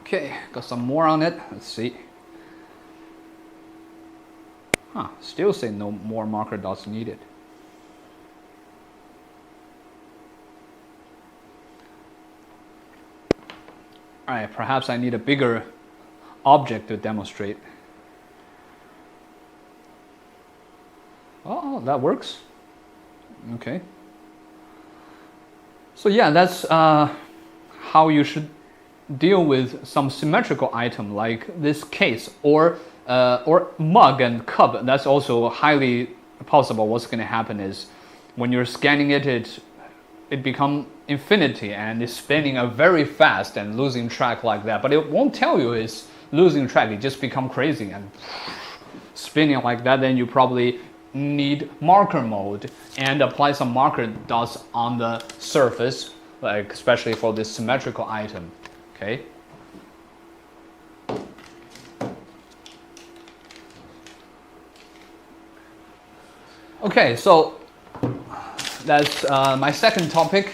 Okay, got some more on it. Let's see. Huh, still say no more marker dots needed. Alright, perhaps I need a bigger object to demonstrate. Oh, that works. Okay. So yeah, that's how you should deal with some symmetrical item like this case or mug and cup. That's also highly possible. What's going to happen is when you're scanning it, it becomes infinity and it's spinning very fast and losing track like that. But it won't tell you it's losing track. It just become crazy and spinning like that. Then you probably need marker mode and apply some marker dots on the surface, like especially for this symmetrical item. Okay. Okay, so that's my second topic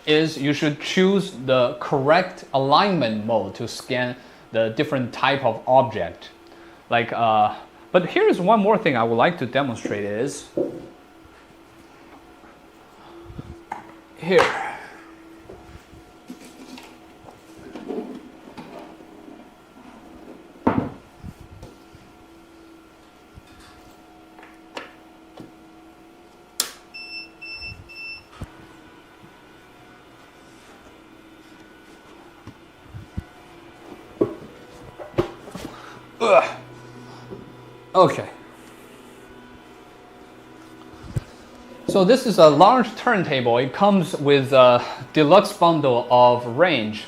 is you should choose the correct alignment mode to scan the different type of object. Like, but here's one more thing I would like to demonstrate is here. Okay. So this is a large turntable. It comes with a deluxe bundle of range.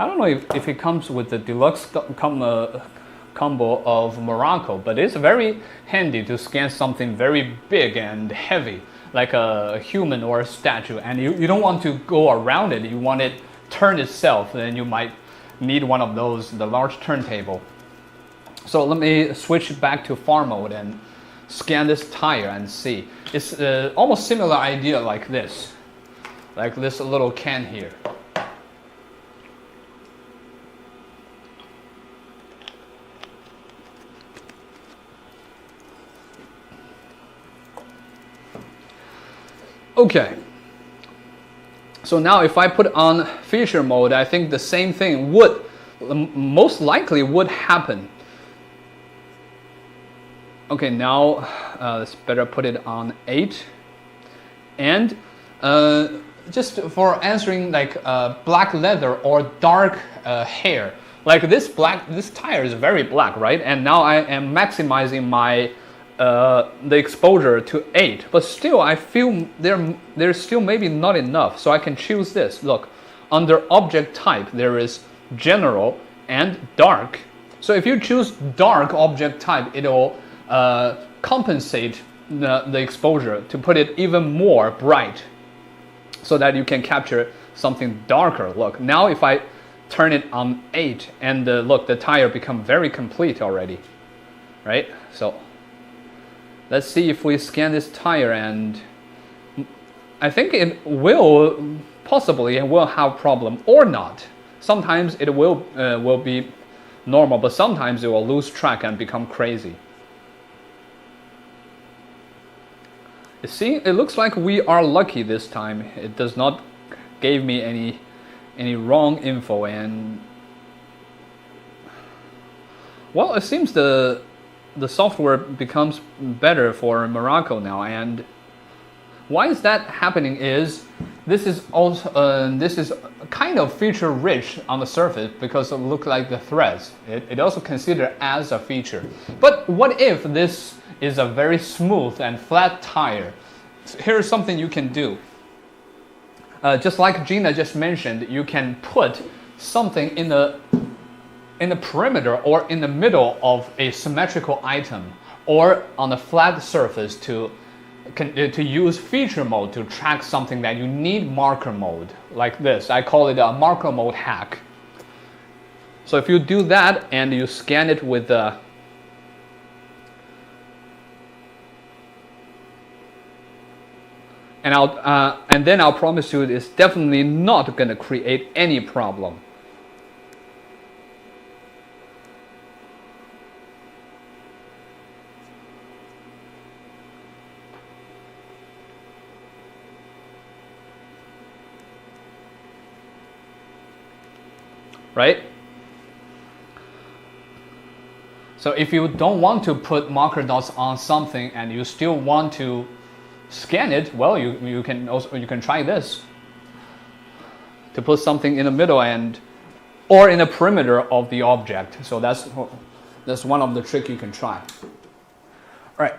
I don't know if it comes with the deluxe combo of MIRACO, but it's very handy to scan something very big and heavy, like a human or a statue, and you don't want to go around it. You want it turn itself, then you might need one of those, the large turntable. So let me switch back to farm mode and scan this tire and see. It's almost similar idea like this little can here. Okay, so now if I put on feature mode, I think the same thing would most likely would happen. Okay, now let's better put it on 8. And just for answering like black leather or dark hair, like this tire is very black, right? And now I am maximizing my the exposure to 8, but still I feel there's still maybe not enough, so I can choose this. Look, under object type there is general and dark. So if you choose dark object type, it'll compensate the exposure to put it even more bright so that you can capture something darker. Look, now if I turn it on 8 and look, the tire become very complete already, right? So let's see if we scan this tire, and I think it will possibly have problem or not. Sometimes it will be normal, but sometimes it will lose track and become crazy. You see, it looks like we are lucky this time. It does not give me any wrong info, and well, it seems the software becomes better for MIRACO now. And why is that happening is this is also this is kind of feature rich on the surface because it looks like the threads. It also considered as a feature. But what if this is a very smooth and flat tire? So here's something you can do. Just like Gina just mentioned, you can put something in the perimeter or in the middle of a symmetrical item, or on a flat surface to use feature mode to track something that you need marker mode, like this. I call it a marker mode hack. So if you do that and you scan it with the and then I'll promise you it's definitely not going to create any problem. Right? So if you don't want to put marker dots on something and you still want to scan it, well, you can try this to put something in the middle and or in the perimeter of the object. So that's one of the tricks you can try. All right.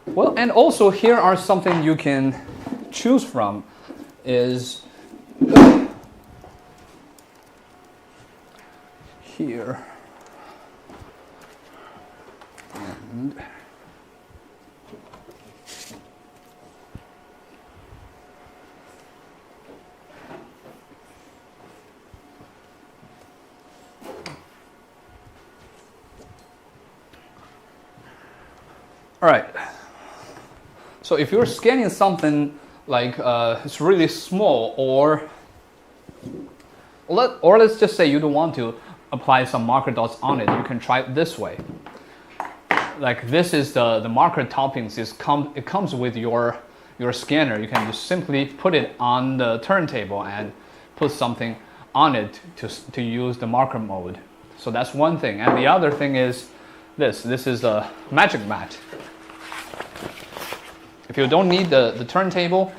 Well, and also here are something you can choose from is here. And all right. So if you're scanning something like it's really small, or let's just say you don't want to apply some marker dots on it, you can try it this way. Like this is the marker toppings. It comes with your scanner. You can just simply put it on the turntable and put something on it to use the marker mode. So that's one thing. And the other thing is this. This is a magic mat. If you don't need the turntable,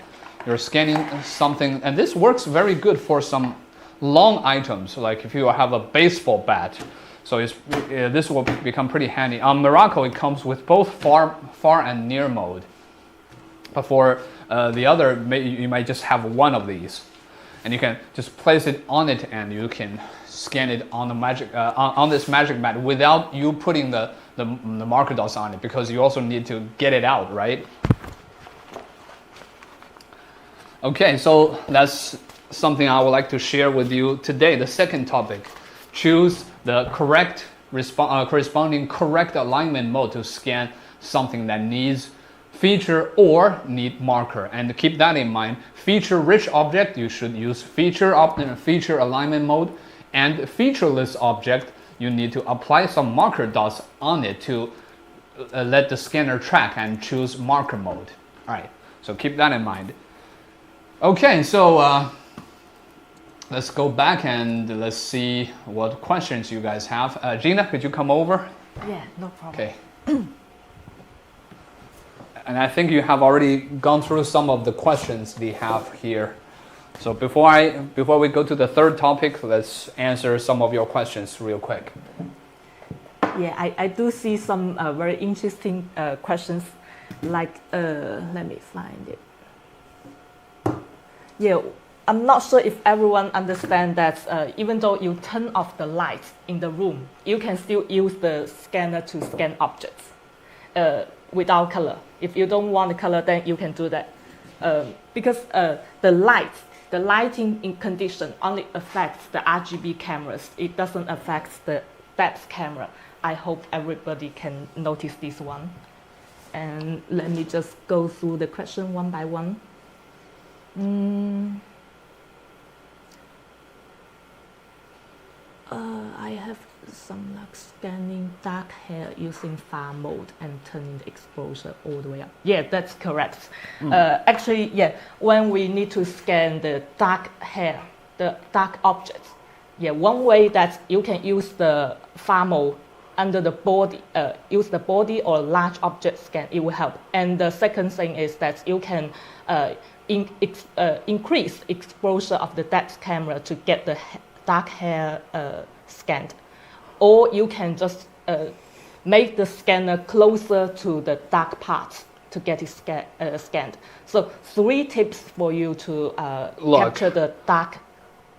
you're scanning something, and this works very good for some long items, like if you have a baseball bat, so this will become pretty handy. On MIRACO, it comes with both far and near mode. But for the other, you might just have one of these, and you can just place it on it, and you can scan it on the on this magic mat without you putting the marker dots on it, because you also need to get it out, right? Okay, so that's something I would like to share with you today. The second topic, choose the correct corresponding correct alignment mode to scan something that needs feature or need marker. And keep that in mind. Feature-rich object, you should use feature alignment mode, and featureless object, you need to apply some marker dots on it to let the scanner track and choose marker mode. All right, so keep that in mind. Okay, so let's go back and let's see what questions you guys have. Gina, could you come over? Yeah, no problem. Okay. And I think you have already gone through some of the questions they have here. So before we go to the third topic, let's answer some of your questions real quick. Yeah, I do see some very interesting questions. Like, let me find it. Yeah, I'm not sure if everyone understands that even though you turn off the lights in the room, you can still use the scanner to scan objects without color. If you don't want the color, then you can do that. Because the lighting in condition only affects the RGB cameras. It doesn't affect the depth camera. I hope everybody can notice this one. And let me just go through the question one by one. I have some like scanning dark hair using far mode and turning the exposure all the way up. Yeah, that's correct. Actually, yeah, when we need to scan the dark hair, the dark objects, yeah, one way that you can use the far mode under the body, use the body or large object scan, it will help. And the second thing is that you can increase exposure of the depth camera to get the dark hair scanned. Or you can just make the scanner closer to the dark parts to get it scanned. So 3 tips for you to capture the dark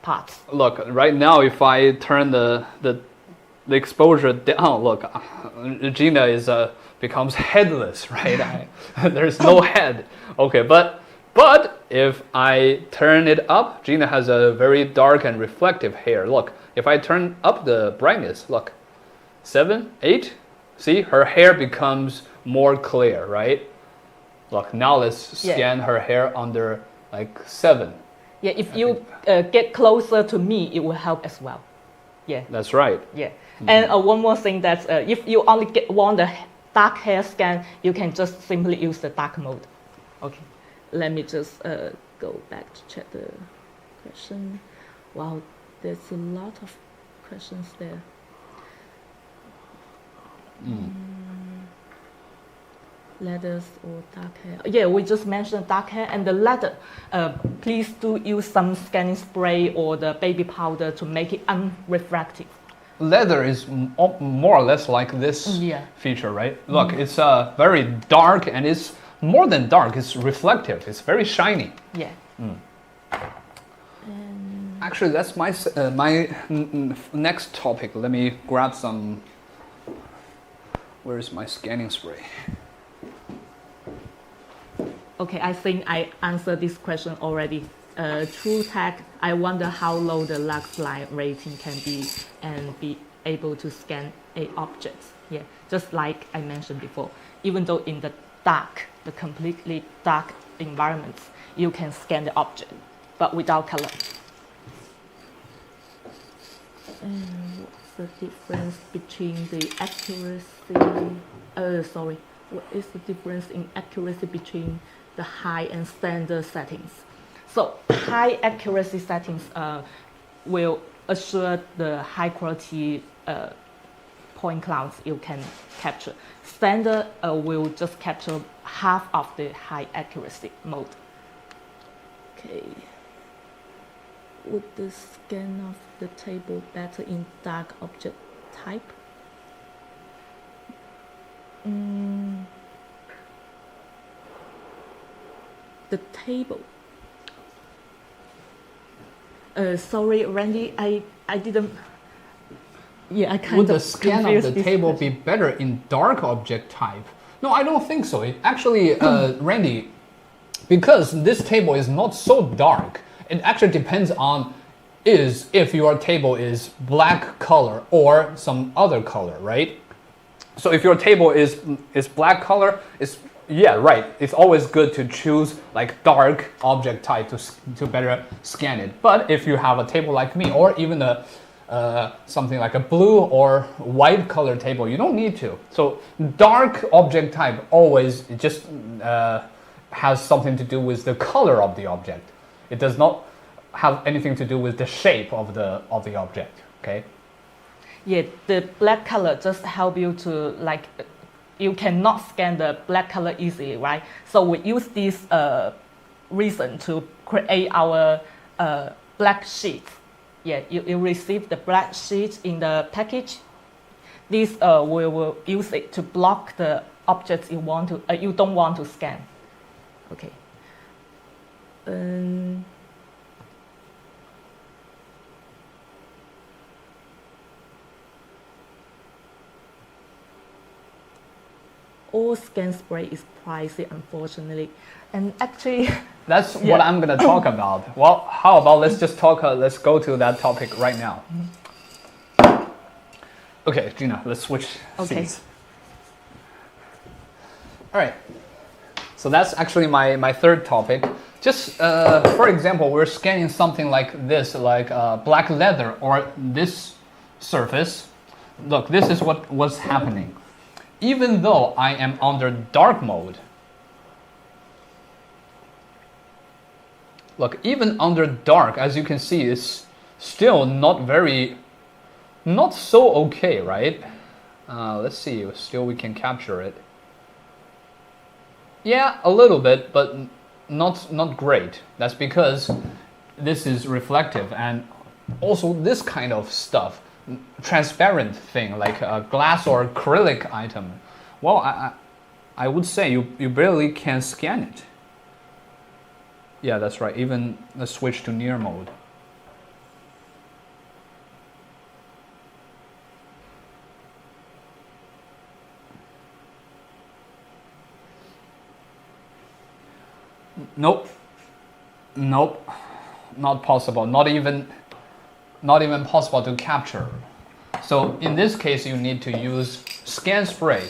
parts. Look, right now if I turn the exposure down, look, Gina becomes headless, right? There's no head. Okay, but if I turn it up, Gina has a very dark and reflective hair. Look, if I turn up the brightness, look, 7, 8, see, her hair becomes more clear, right? Look, now let's scan her hair under like 7. Yeah, if you get closer to me, it will help as well. Yeah. That's right. Yeah. And one more thing, that if you only want the dark hair scan, you can just simply use the dark mode. Okay. Let me just go back to check the question. Wow, there's a lot of questions there. Leathers or dark hair. Yeah, we just mentioned dark hair and the leather. Please do use some scanning spray or the baby powder to make it unrefractive. Leather is more or less like this feature, right? Look, it's very dark, and it's more than dark, it's reflective. It's very shiny. Yeah. Actually, that's my next topic. Let me grab some. Where is my scanning spray? Okay, I think I answered this question already. TrueTag, I wonder how low the lux line rating can be and be able to scan a object. Yeah, just like I mentioned before, even though in the dark, the completely dark environments, you can scan the object, but without color. And what's the difference between the accuracy? What is the difference in accuracy between the high and standard settings? So high accuracy settings will assure the high quality point clouds you can capture. Standard will just capture half of the high accuracy mode. Okay. Would the scan of the table better in dark object type? The table. Sorry, Randy, I didn't. Yeah, I kind Would of the scan of the table be better in dark object type? No, I don't think so. It actually, Randy, because this table is not so dark, it actually depends on if your table is black color or some other color, right? So if your table is black color, yeah, right. It's always good to choose like dark object type to better scan it. But if you have a table like me, or even something like a blue or white color table, you don't need to. So dark object type always just has something to do with the color of the object. It does not have anything to do with the shape of the object. Okay. Yeah, the black color just help you to like, you cannot scan the black color easily, right? So we use this reason to create our black sheet. Yeah, you receive the black sheet in the package. This we will use it to block the objects you don't want to scan. Okay. All scan spray is pricey, unfortunately, and actually. That's what I'm gonna talk about. Well, how about let's just talk. Let's go to that topic right now. Okay, Gina, let's switch seats. All right. So that's actually my third topic. Just for example, we're scanning something like this, like black leather or this surface. Look, this is what's happening. Even though I am under dark mode, look, even under dark, as you can see, it's still not so okay, right? Let's see, still we can capture it. Yeah, a little bit, but not great. That's because this is reflective, and also this kind of stuff, transparent thing like a glass or acrylic item, well, I would say you barely can scan it. Yeah, that's right. Even let's switch to near mode. Nope, not possible. Not even possible to capture. So in this case, you need to use scan spray.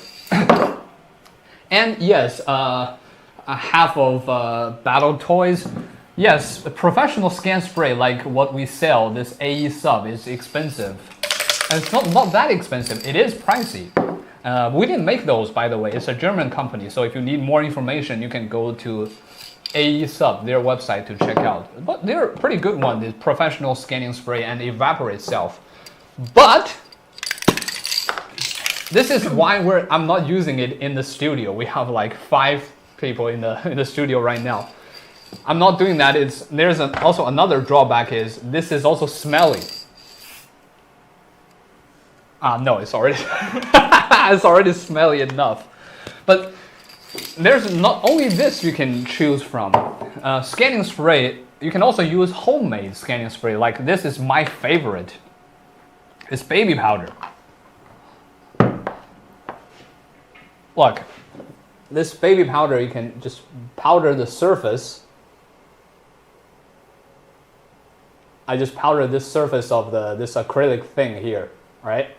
And yes, half of Battle Toys, yes, a professional scan spray like what we sell, this AE sub, is expensive. And it's not that expensive. It is pricey. We didn't make those, by the way. It's a German company. So if you need more information, you can go to AE sub, their website, to check out. But they're a pretty good one, the professional scanning spray, and evaporate self. But this is why I'm not using it in the studio. We have like 5 people in the studio right now. I'm not doing that. There's also another drawback is this is also smelly. No, it's already it's already smelly enough. But there's not only this you can choose from. Scanning spray, you can also use homemade scanning spray. Like this is my favorite. It's baby powder. Look, this baby powder, you can just powder the surface. I just powder this surface of this acrylic thing here, right?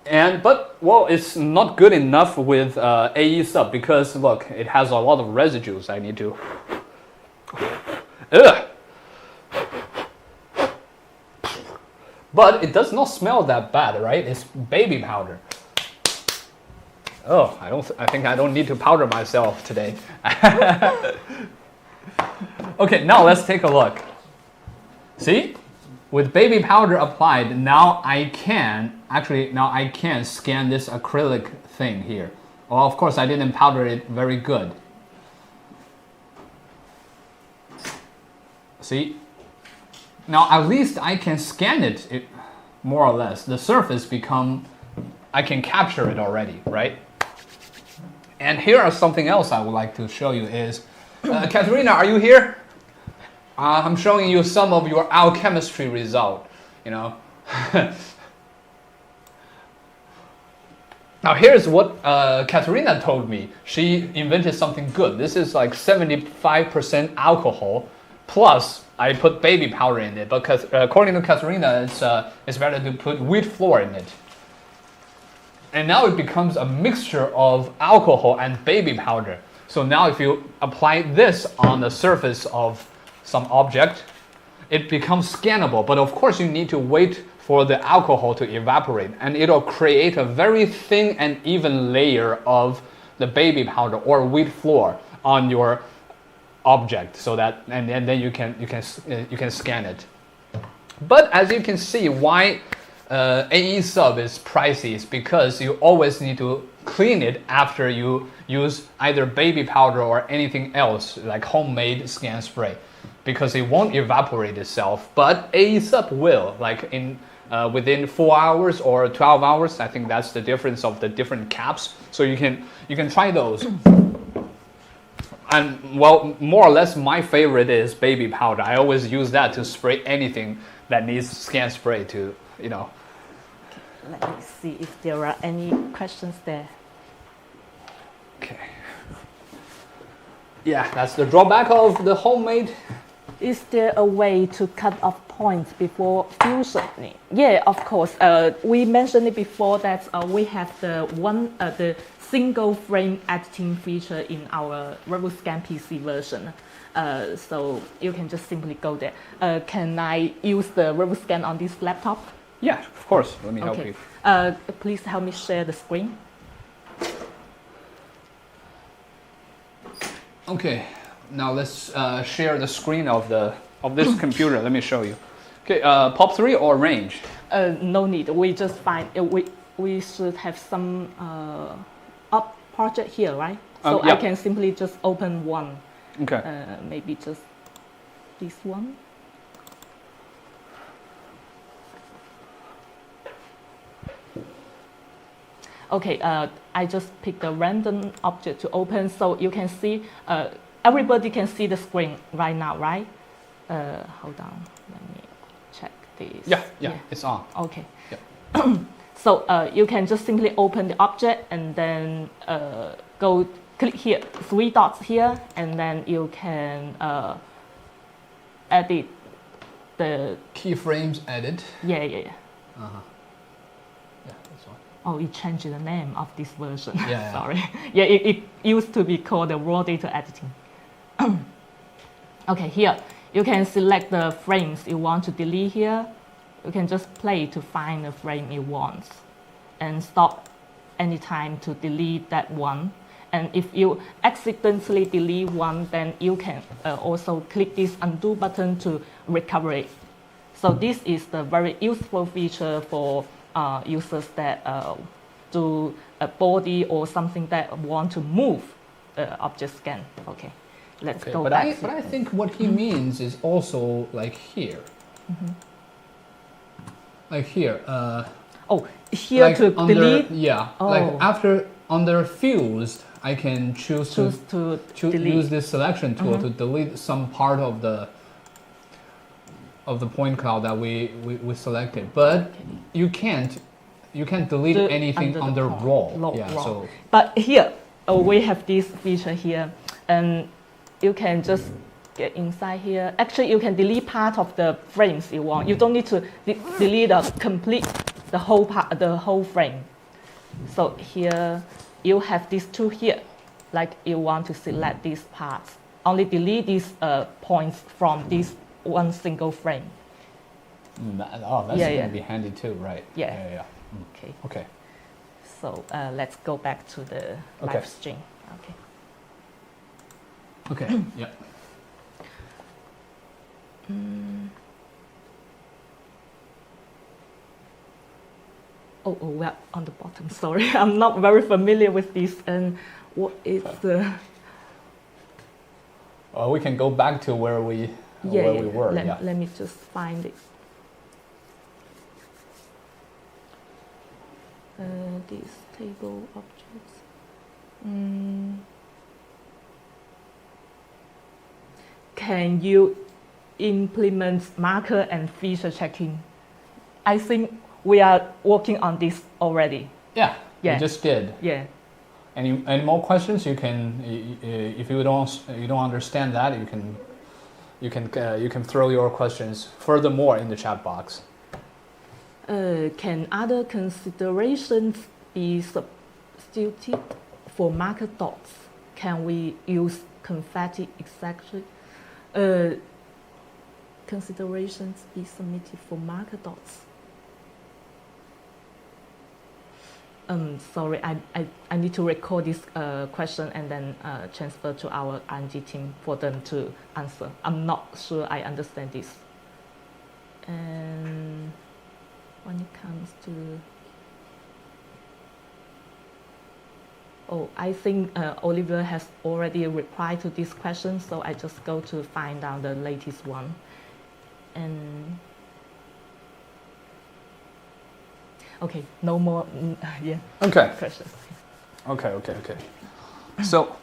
But it's not good enough with AE sub because look, it has a lot of residues. I need to. Ugh. But it does not smell that bad, right? It's baby powder. Oh, I think I don't need to powder myself today. Okay, now let's take a look. See? With baby powder applied, now I can scan this acrylic thing here. Well, of course, I didn't powder it very good. See? Now at least I can scan it, more or less. The surface I can capture it already, right? And here are something else I would like to show you is, Katharina, are you here? I'm showing you some of your alchemistry result, you know. Now here's what Katharina told me. She invented something good. This is like 75% alcohol, plus I put baby powder in it. Because according to Katharina, it's better to put wheat flour in it. And now it becomes a mixture of alcohol and baby powder. So now if you apply this on the surface of some object, it becomes scannable. But of course you need to wait for the alcohol to evaporate, and it'll create a very thin and even layer of the baby powder or wheat flour on your object, so that and then you can scan it. But as you can see, why AE sub is pricey is because you always need to clean it after you use either baby powder or anything else like homemade scan spray, because it won't evaporate itself. But AE sub will, like in within 4 hours or 12 hours. I think that's the difference of the different caps. So you can try those. And well, more or less my favorite is baby powder. I always use that to spray anything that needs scan spray to, you know. Okay, let me see if there are any questions there. Okay. Yeah, that's the drawback of the homemade. Is there a way to cut off points before fusioning? Yeah, of course. We mentioned it before that we have the single frame editing feature in our RevoScan PC version. So you can just simply go there. Can I use the RevoScan on this laptop? Yeah, of course. Let me help you. Please help me share the screen. Okay. Now let's share the screen of this computer. Let me show you. Okay, POP3 or range? No need. We just find we should have some up project here, right? So yeah. I can simply just open one. Okay. Maybe just this one. Okay. I just picked a random object to open, so you can see. Everybody can see the screen right now, right? Hold on, let me check this. Yeah, it's on. Okay. Yeah. So you can just simply open the object and then click here, 3 dots here, and then you can edit the keyframes edit. Yeah. Uh-huh. Yeah, that's one. Oh, it changed the name of this version. Yeah. Sorry. Yeah, it used to be called the raw data editing. Okay, here you can select the frames you want to delete here. You can just play to find the frame you want and stop anytime to delete that one. And if you accidentally delete one, then you can also click this undo button to recover it. So this is the very useful feature for users that do a body or something that want to move the object scan. Okay. Let's go back. But I think what he means is also like here. Mm-hmm. Like here. Here like to delete? Yeah. Oh. Like after under fused, I can choose to use this selection tool to delete some part of the point cloud that we selected. But you can't delete anything under raw. Yeah. Raw. So. But here we have this feature here, and you can just get inside here. Actually, you can delete part of the frames you want. You don't need to delete the whole frame. So here you have these two here, like you want to select these parts. Only delete these points from this one single frame. That's going to be handy too, right? Yeah. Okay. So let's go back to the live stream. Okay. Yeah. Oh, we're on the bottom. Sorry, I'm not very familiar with this. And what is the? We can go back to where we where we were. Let me just find it. These table objects. Can you implement marker and feature checking? I think we are working on this already. Yeah, we just did. Yeah. Any more questions? You can, if you don't understand that, you can throw your questions furthermore in the chat box. Can other considerations be substituted for marker dots? Can we use confetti exactly? Considerations be submitted for marker dots. Sorry, I need to record this question and then transfer to our R&D team for them to answer. I'm not sure I understand this. And when it comes to... Oh, I think Oliver has already replied to this question, so I just go to find out the latest one. And okay, no more. Okay. Questions. Okay. So,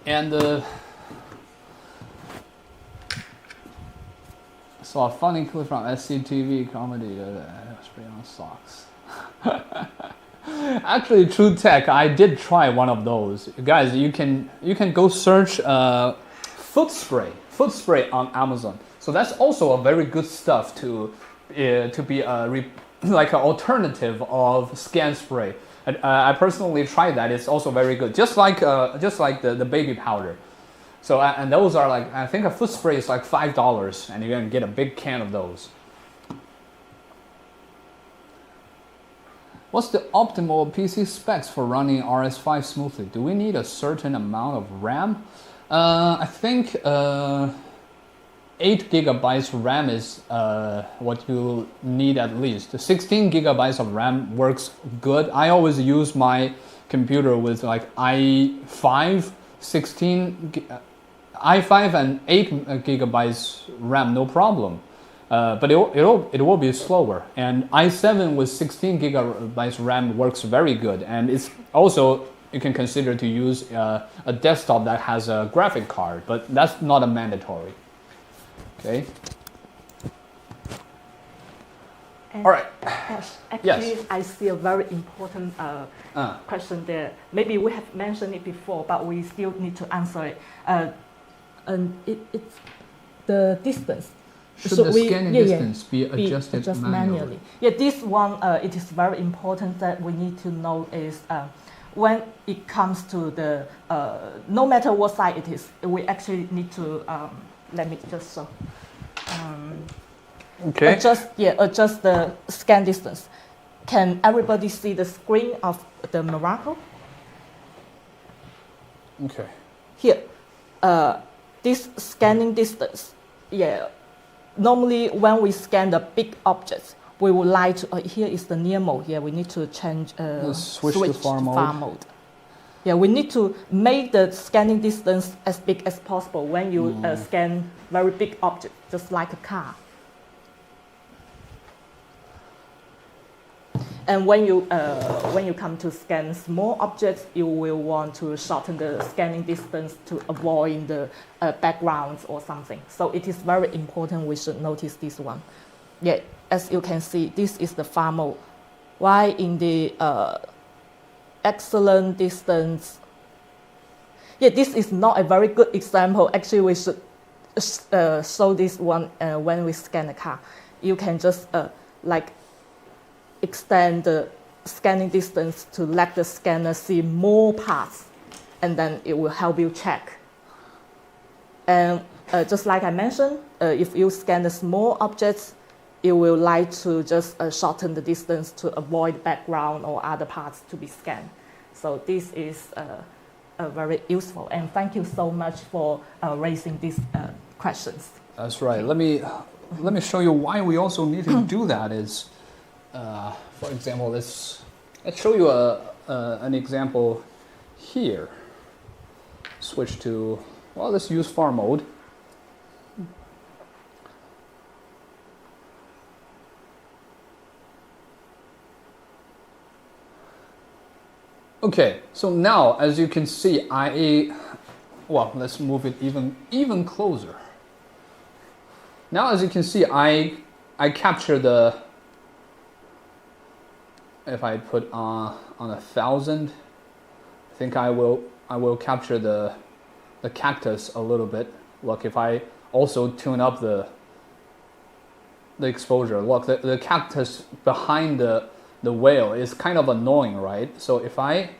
and saw a funny clip from SCTV comedy. Spray on socks. Actually, True Tech, I did try one of those. Guys, you can go search foot spray on Amazon. So that's also a very good stuff to be like an alternative of scan spray. I personally tried that. It's also very good, just like the baby powder. So and those are like, I think a foot spray is like $5, and you can get a big can of those. What's the optimal PC specs for running RS5 smoothly? Do we need a certain amount of RAM? I think 8 gigabytes RAM is what you need at least. 16 gigabytes of RAM works good. I always use my computer with like i5 and 8 gigabytes RAM, no problem. But it will be slower. And i7 with 16 gigabytes RAM works very good. And it's also, you can consider to use a desktop that has a graphic card, but that's not a mandatory. Okay. And all right. Actually, yes. I see a very important question there. Maybe we have mentioned it before, but we still need to answer it. And it's the distance. Should the scanning distance be adjusted manually? Yeah, this one, it is very important that we need to know is when it comes to the, no matter what size it is, we actually need to, let me just show. Okay. Adjust the scan distance. Can everybody see the screen of the MIRACO? Okay. Here, this scanning distance, normally when we scan the big objects, we would like to, here is the near mode. Here we need to change, switch to far mode. Yeah, we need to make the scanning distance as big as possible when you scan very big objects, just like a car. And when you come to scan small objects, you will want to shorten the scanning distance to avoid the backgrounds or something. So it is very important we should notice this one. Yeah, as you can see, this is the far mode. While in the excellent distance, this is not a very good example. Actually, we should show this one when we scan a car. You can just extend the scanning distance to let the scanner see more parts, and then it will help you check. And just like I mentioned, if you scan the small objects, you will like to just shorten the distance to avoid background or other parts to be scanned. So this is very useful, and thank you so much for raising these questions. That's right. Let me show you why we also need to do that. Is for example, let's show you an example here. Switch to Well, let's use far mode. Okay, so now as you can see, well, let's move it even closer. Now as you can see, I capture the, if I put on 1,000, I think I will capture the cactus a little bit. Look, if I also tune up the exposure, look, the cactus behind the whale is kind of annoying, right? So if I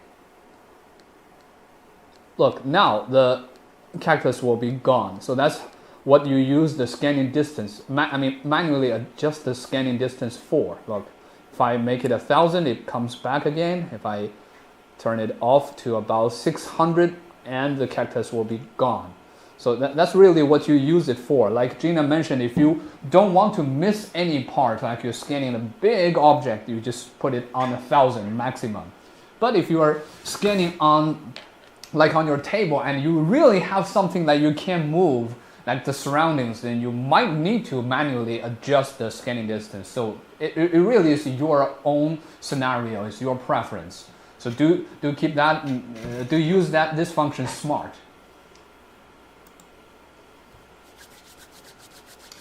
look now, the cactus will be gone. So that's what you use the scanning distance. Manually adjust the scanning distance for. Look, if I make it 1,000, it comes back again. If I turn it off to about 600, and the cactus will be gone. So that's really what you use it for. Like Gina mentioned, if you don't want to miss any part, like you're scanning a big object, you just put it on 1,000 maximum. But if you are scanning on, like on your table, and you really have something that you can't move, like the surroundings, then you might need to manually adjust the scanning distance. So it really is your own scenario, it's your preference. So do keep that, do use this function smart.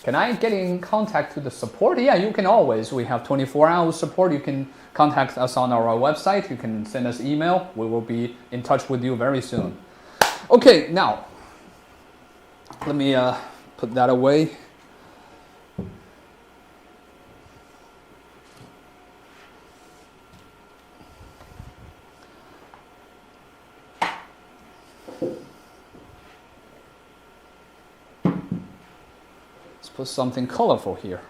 Can I get in contact with the support? Yeah, you can always. We have 24-hour support. You can contact us on our website. You can send us email. We will be in touch with you very soon. Okay, now, let me put that away. Put something colorful here.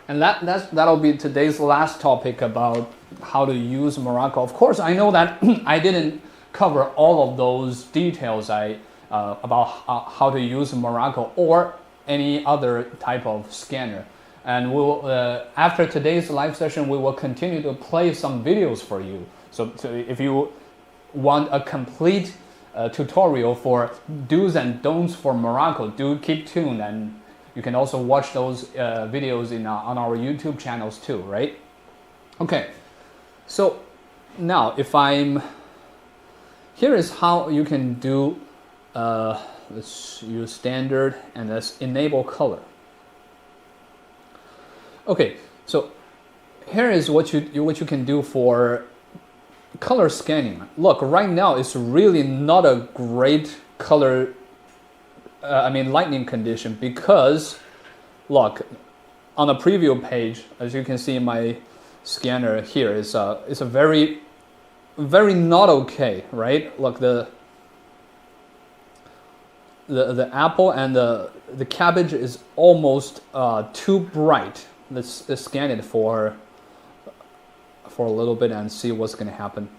And that'll be today's last topic about how to use MIRACO. Of course, I know that I didn't cover all of those details about how to use MIRACO or any other type of scanner. And we'll after today's live session, we will continue to play some videos for you. So if you want a complete tutorial for do's and don'ts for MIRACO, do keep tuned, and you can also watch those videos on our YouTube channels too, right? Okay, so now here is how you can do, let's use standard and let's enable color. Okay, so here is what you can do for color scanning. Look, right now it's really not a great color lighting condition, because look, on the preview page, as you can see in my scanner here, it's a very not okay, right? Look, the apple and the cabbage is almost too bright. Let's scan it for a little bit and see what's going to happen.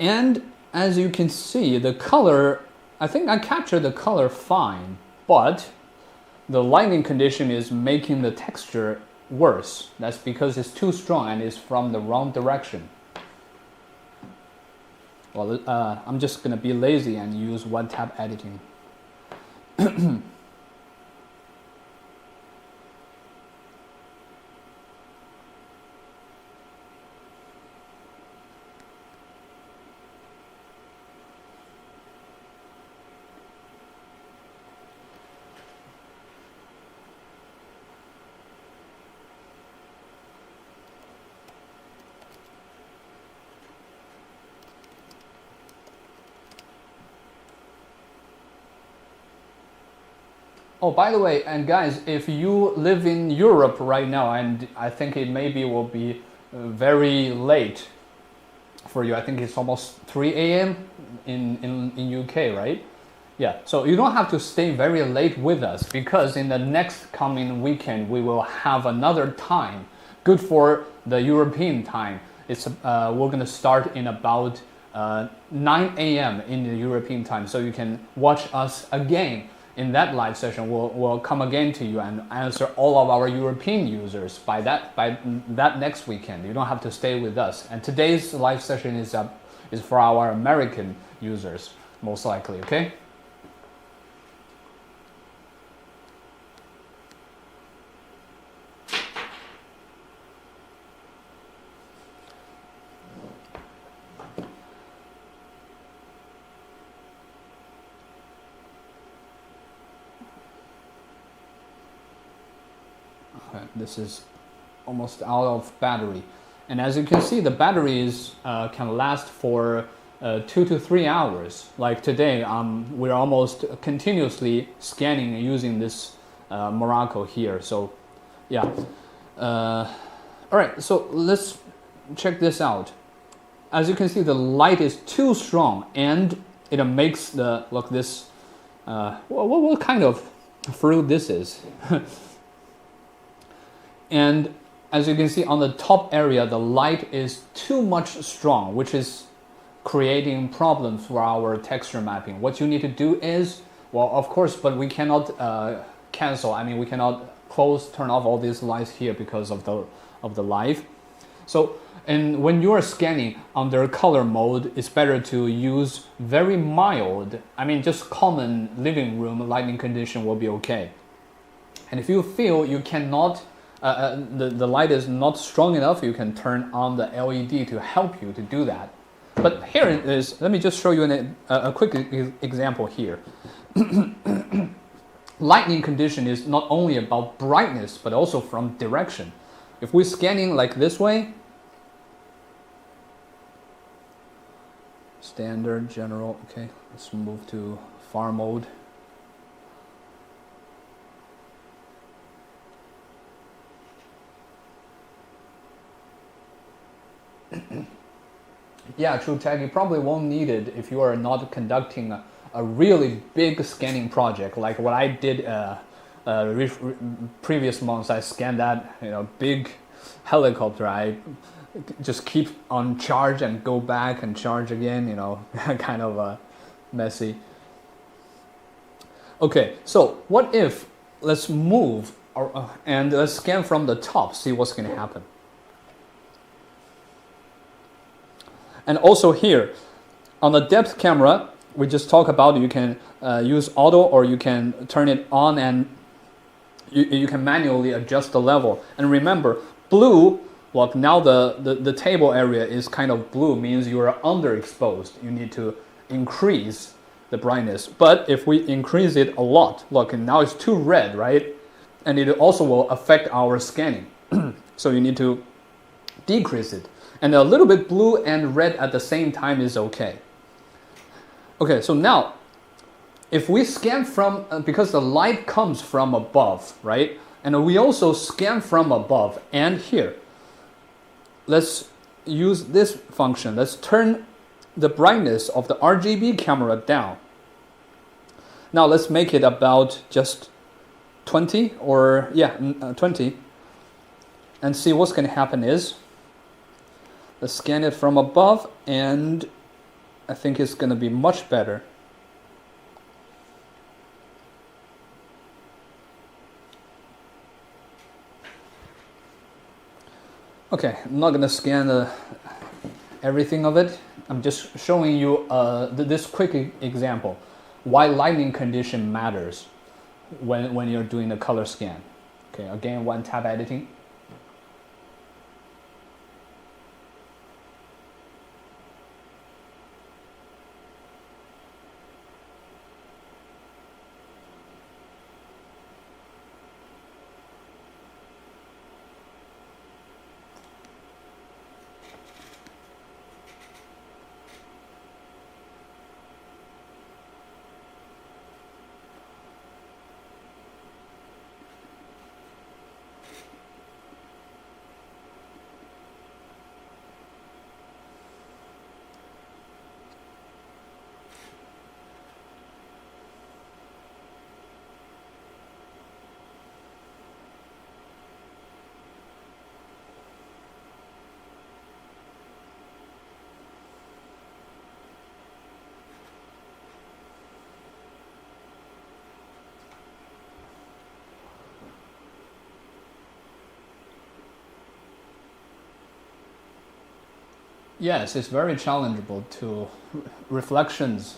And as you can see, the color, I think I captured the color fine, but the lighting condition is making the texture worse. That's because it's too strong and it's from the wrong direction. Well, I'm just going to be lazy and use one-tap editing. Oh, by the way, and guys, if you live in Europe right now, and I think it maybe will be very late for you. I think it's almost 3 a.m. in UK, right? Yeah, so you don't have to stay very late with us because in the next coming weekend we will have another time, good for the European time. It's we're gonna start in about 9 a.m. in the European time, so you can watch us again. In that live session, we'll come again to you and answer all of our European users by that next weekend. You don't have to stay with us. And today's live session is for our American users, most likely. Okay. This is almost out of battery, and as you can see, the batteries can last for 2 to 3 hours. Like today, we're almost continuously scanning and using this MIRACO here. So, yeah. All right, so let's check this out. As you can see, the light is too strong, and it makes the look this. What kind of fruit this is? And as you can see on the top area, the light is too much strong, which is creating problems for our texture mapping. What you need to do is, well, of course, but we cannot cancel. I mean, we cannot turn off all these lights here because of the live. So, and when you are scanning under color mode, it's better to use very mild. I mean, just common living room lighting condition will be okay. And if you feel you cannot the light is not strong enough, you can turn on the LED to help you to do that. But here it is. Let me just show you a quick example here. Lighting condition is not only about brightness, but also from direction. If we're scanning like this way, standard, general, okay, let's move to far mode. Yeah, true tag. You probably won't need it if you are not conducting a really big scanning project like what I did previous months. I scanned that big helicopter. I just keep on charge and go back and charge again. Kind of messy. Okay, so what if let's move and let's scan from the top, see what's going to happen. And also here, on the depth camera, we just talked about you can use auto or you can turn it on and you can manually adjust the level. And remember, blue, well, now the table area is kind of blue, means you are underexposed. You need to increase the brightness. But if we increase it a lot, look, and now it's too red, right? And it also will affect our scanning. So you need to decrease it. And a little bit blue and red at the same time is okay. Okay, so now, if we scan from, because the light comes from above, right? And we also scan from above and here. Let's use this function. Let's turn the brightness of the RGB camera down. Now let's make it about just 20 or, 20. And see what's going to happen is, let's scan it from above, and I think it's going to be much better. Okay, I'm not going to scan everything of it. I'm just showing you this quick example, why lighting condition matters when you're doing the color scan. Okay, again, one tab editing. Yes, it's very challengeable to reflections,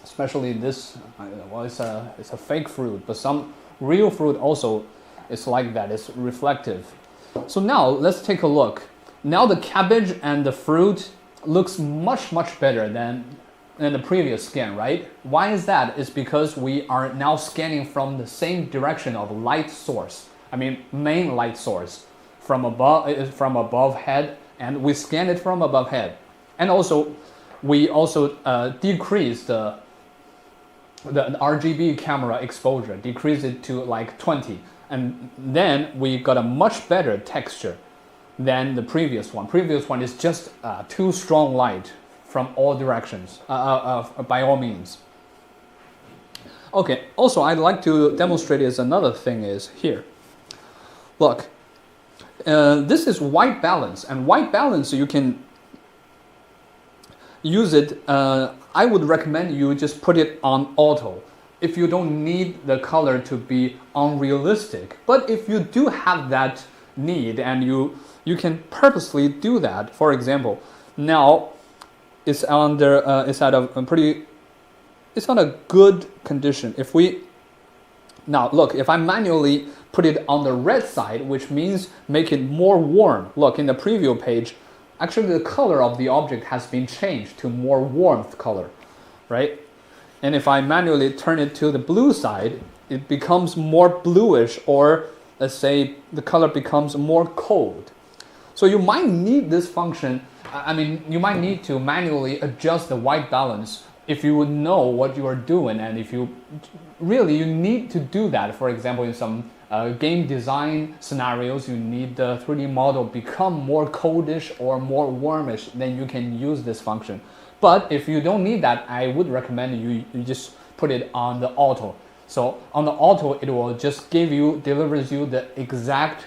especially this. Well, it's a fake fruit, but some real fruit also is like that. It's reflective. So now let's take a look. Now the cabbage and the fruit looks much better than the previous scan, right? Why is that? It's because we are now scanning from the same direction of light source. I mean, main light source from above head, and we scan it from above head. And also, we also decrease the RGB camera exposure, decrease it to like 20. And then we got a much better texture than the previous one. Previous one is just too strong light from all directions, by all means. Okay, also I'd like to demonstrate is another thing is here. Look, this is white balance, and white balance you can use it. I would recommend you just put it on auto if you don't need the color to be unrealistic. But if you do have that need and you can purposely do that. For example, now it's under it's at a pretty, it's on a good condition. If we now look, if I manually put it on the red side, which means make it more warm. Look, in the preview page, actually the color of the object has been changed to more warmth color, right? And if I manually turn it to the blue side, it becomes more bluish, or let's say the color becomes more cold. So you might need this function. I mean, you might need to manually adjust the white balance if you would know what you are doing, and if you really you need to do that. For example, in some game design scenarios, you need the 3D model become more coldish or more warmish, then you can use this function. But if you don't need that, I would recommend you just put it on the auto. So on the auto, it will just delivers you the exact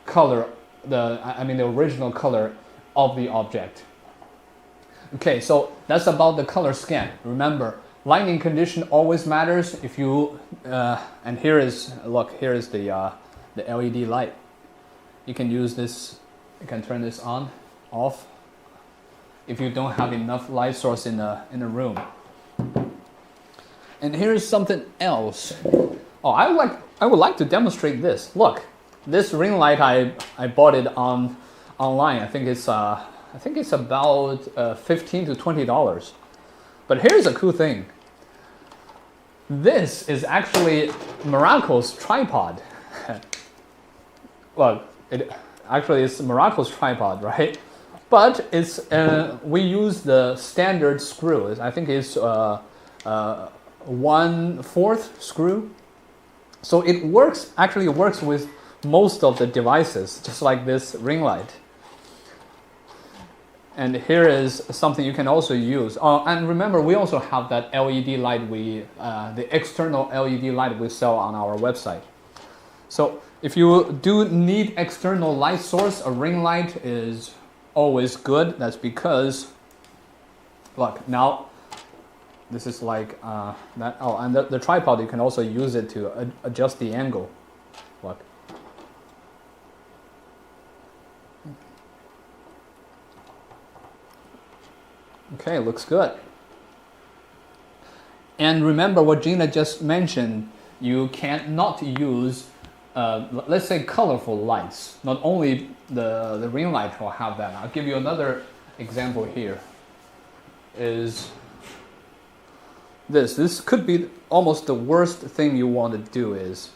color, the original color of the object. Okay, so that's about the color scan. Remember, lighting condition always matters. If you and here is the LED light. You can use this. You can turn this on, off, if you don't have enough light source in the room. And here's something else. Oh, I would like to demonstrate this. Look, this ring light I bought it online. I think it's about $15 to $20. But here's a cool thing. This is actually MIRACO's tripod. Well, it actually is MIRACO's tripod, right? But it's we use the standard screw. I think it's 1/4 screw. So it works with most of the devices, just like this ring light. And here is something you can also use. And remember, we also have that LED light, the external LED light we sell on our website. So if you do need external light source, a ring light is always good. That's because, look, now this is like that. Oh, and the tripod, you can also use it to adjust the angle. Look. Okay, looks good. And remember what Gina just mentioned, you cannot use, let's say, colorful lights. Not only the ring light will have that. I'll give you another example here. Is this. This could be almost the worst thing you want to do is,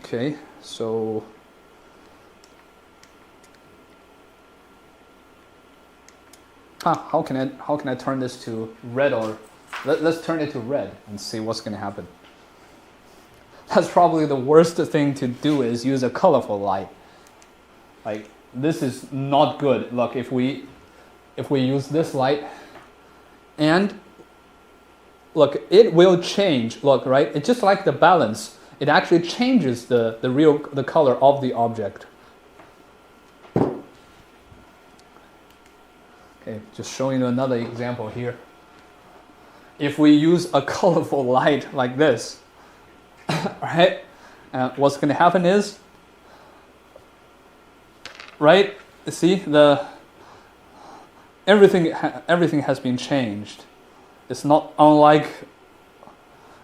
okay, so how can I turn this to red, or let's turn it to red and see what's going to happen. That's probably the worst thing to do is use a colorful light. Like, this is not good. Look, if we use this light, and look, it will change. Look, right? It's just like the balance. It actually changes the color of the object. Okay, just showing you another example here. If we use a colorful light like this, right, what's going to happen is, right, see, the everything has been changed. It's not unlike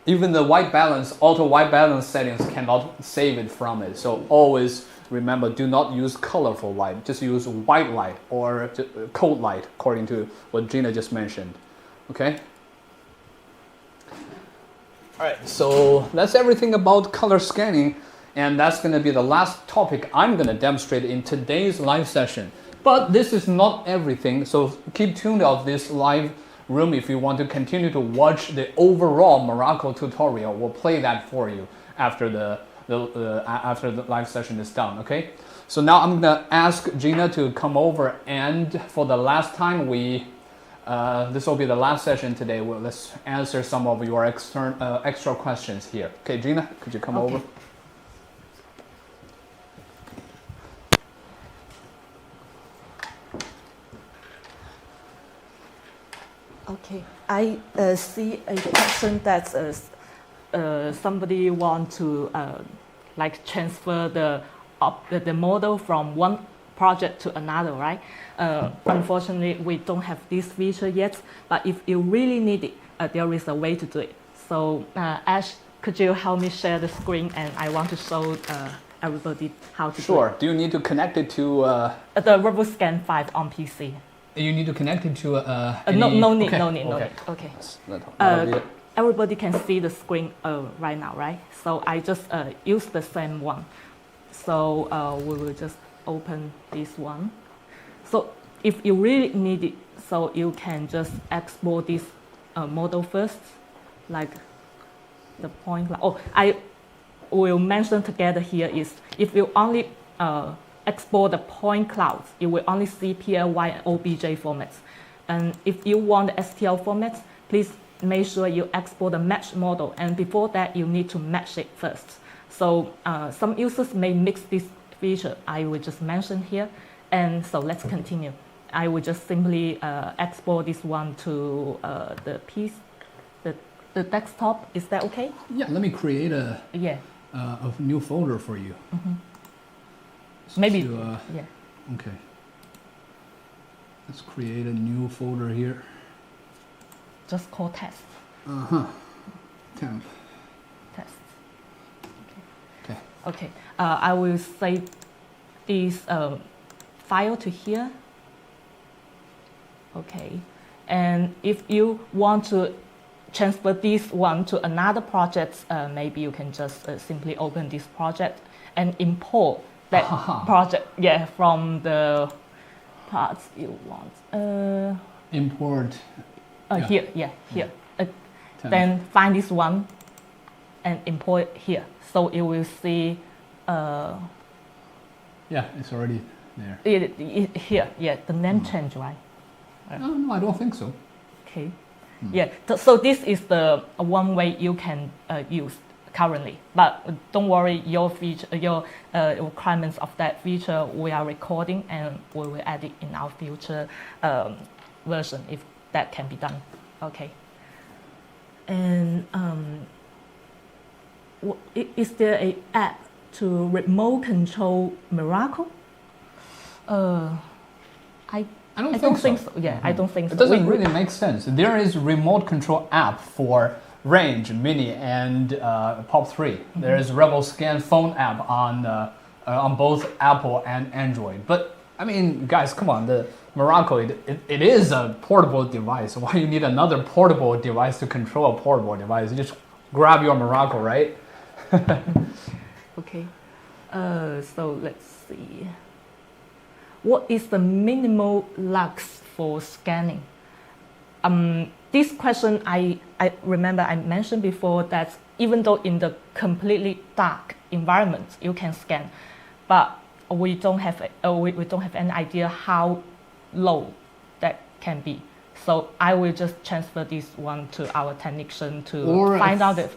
even the white balance, auto white balance settings cannot save it from it. So always remember, do not use colorful light. Just use white light or cold light, according to what Gina just mentioned. Okay. All right. So that's everything about color scanning, and that's going to be the last topic I'm going to demonstrate in today's live session. But this is not everything. So keep tuned of this live room if you want to continue to watch the overall MIRACO tutorial. We'll play that for you after the live session is done. Okay, so now I'm gonna ask Gina to come over, and for the last time this will be the last session today. Let's answer some of your extra questions here. Okay, Gina, could you come over? Okay, I see a question that somebody want to like transfer the model from one project to another, right? Unfortunately, we don't have this feature yet, but if you really need it, there is a way to do it. So Ash, could you help me share the screen, and I want to show everybody how to do it. Sure. Do you need to connect it to the RoboScan 5 on PC? You need to connect it to no need. Okay. Okay. Everybody can see the screen right now, right? So I just use the same one. So we will just open this one. So if you really need it, so you can just export this model first, like the point cloud. Oh, I will mention together here is if you only export the point clouds, you will only see PLY and OBJ formats. And if you want the STL formats, please make sure you export the match model. And before that, you need to match it first. So some users may mix this feature. I will just mention here. And so let's continue. I will just simply export this one to the desktop. Is that okay? Yeah, let me create a new folder for you. Mm-hmm. Maybe, yeah. Okay. Let's create a new folder here. Just call test. Temp. Test. Okay. Okay. I will save this file to here. Okay. And if you want to transfer this one to another project, maybe you can just simply open this project and import that project, from the parts you want. Import. Here. Then find this one and import it here. So you will see. It's already there. Here, the name change, right? No, I don't think so. Okay. Yeah. So this is the one way you can use currently, but don't worry, your requirements of that feature we are recording, and we will add it in our future version if that can be done. Okay. And is there an app to remote control MIRACO? I don't think so. Yeah, I don't think so. It doesn't really make sense. There is remote control app for Range, Mini, and POP3. Mm-hmm. There is RevoScan phone app on both Apple and Android. But I mean, guys, come on, the MIRACO, it is a portable device. Why you need another portable device to control a portable device? You just grab your MIRACO, right? Okay. So let's see. What is the minimal lux for scanning? This question, I remember I mentioned before that even though in the completely dark environment you can scan, but we don't have any idea how low that can be. So I will just transfer this one to our technician to find out the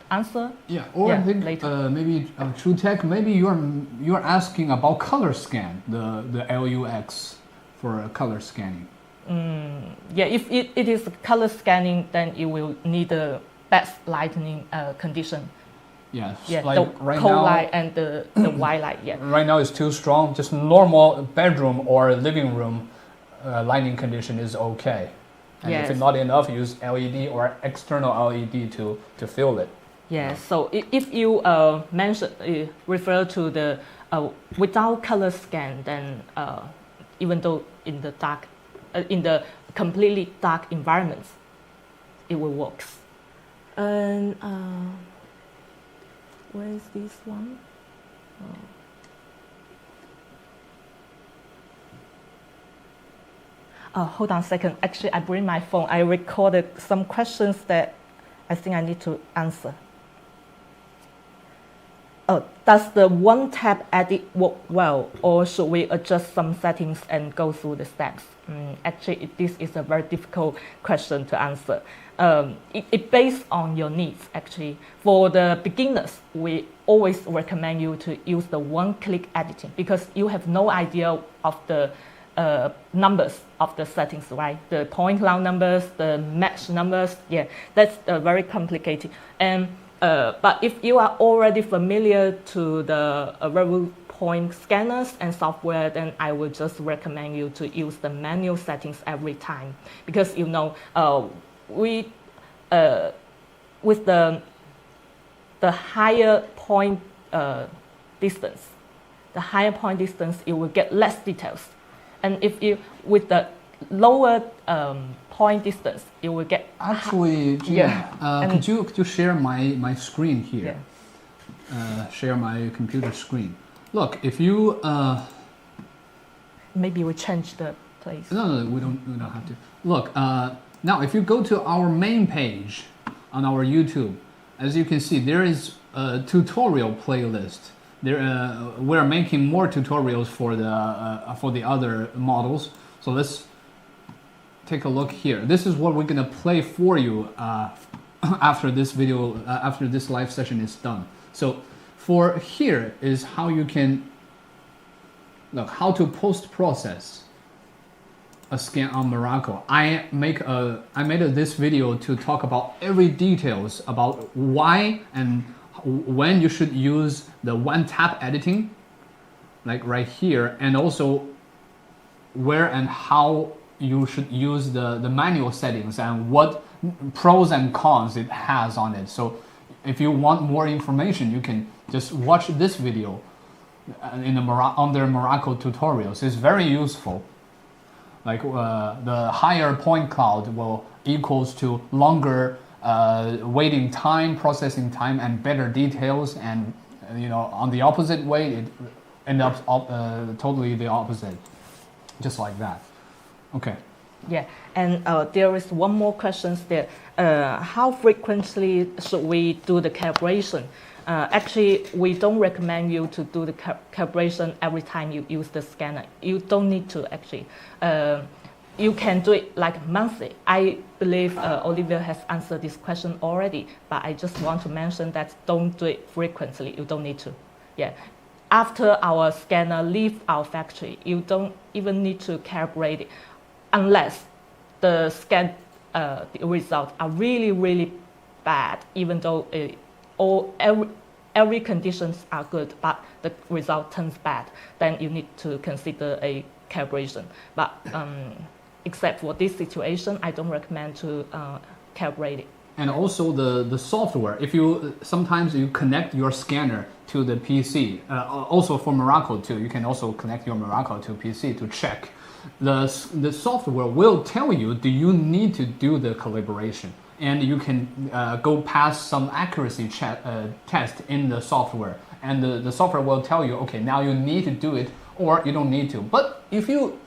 answer. Yeah, or I think maybe TrueTech. Maybe you're asking about color scan, the LUX for color scanning. If it is color scanning, then you will need the best lighting condition. Yes, like the right cold now, light and the white light. Yeah. Right now it's too strong. Just normal bedroom or living room lighting condition is okay. And Yes. if it's not enough, use LED or external LED to fill it. Yes. So if you refer to the without color scan, then even though in the dark, in the completely dark environments, it will work. And where is this one? Hold on a second. Actually, I bring my phone. I recorded some questions that I think I need to answer. Does the one-tap edit work well, or should we adjust some settings and go through the steps? Actually, this is a very difficult question to answer. It based on your needs, actually. For the beginners, we always recommend you to use the one-click editing because you have no idea of the numbers of the settings, right? The point cloud numbers, the match numbers, yeah, that's very complicated. And but if you are already familiar to the Revopoint scanners and software, then I would just recommend you to use the manual settings every time because we with the higher point distance, you will get less details. And if you, with the lower point distance, you will get... Actually, Gina, could you share my screen here? Yeah. Share my computer screen. Look, if you... Maybe we change the place. No, we don't have to. Look, now if you go to our main page on our YouTube, as you can see, there is a tutorial playlist. We're making more tutorials for the other models. So let's take a look here. This is what we're gonna play for you after this video, after this live session is done. So for here is how you can look how to post-process a scan on MIRACO. I made this video to talk about every details about why and when you should use the one-tap editing, like right here, and also where and how you should use the manual settings and what pros and cons it has on it. So if you want more information, you can just watch this video in under MIRACO tutorials. It's very useful. Like the higher point cloud will equals to longer waiting time, processing time, and better details. And on the opposite way, it ends up totally the opposite, just like that. Okay. Yeah, and there is one more question there. How frequently should we do the calibration? Actually, we don't recommend you to do the calibration every time you use the scanner. You don't need to actually. You can do it like monthly. I believe Olivia has answered this question already, but I just want to mention that don't do it frequently. You don't need to. Yeah. After our scanner leaves our factory, you don't even need to calibrate it unless the scan the results are really, really bad, even though every conditions are good, but the result turns bad, then you need to consider a calibration. But except for this situation, I don't recommend to calibrate it. And also the software. If sometimes you connect your scanner to the PC, also for MIRACO too, you can also connect your MIRACO to PC to check. The software will tell you, do you need to do the calibration? And you can go past some accuracy test in the software. And the software will tell you, okay, now you need to do it, or you don't need to. But if you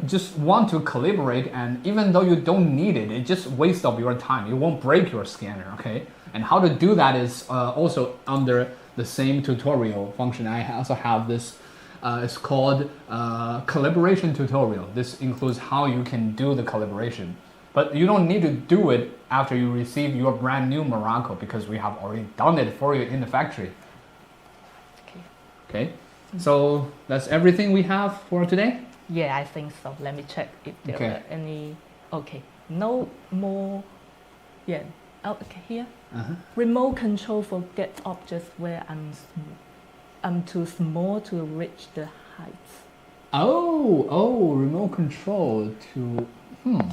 just want to calibrate, and even though you don't need it, it just wastes of your time. It won't break your scanner, okay? And how to do that is also under the same tutorial function. I also have this. It's called calibration tutorial. This includes how you can do the calibration. But you don't need to do it after you receive your brand new MIRACO because we have already done it for you in the factory. Okay. So that's everything we have for today? Yeah, I think so. Let me check if there are any. Okay, no more. Yeah. Oh, okay, here. Remote control for get objects where I'm too small to reach the heights. Oh, remote control to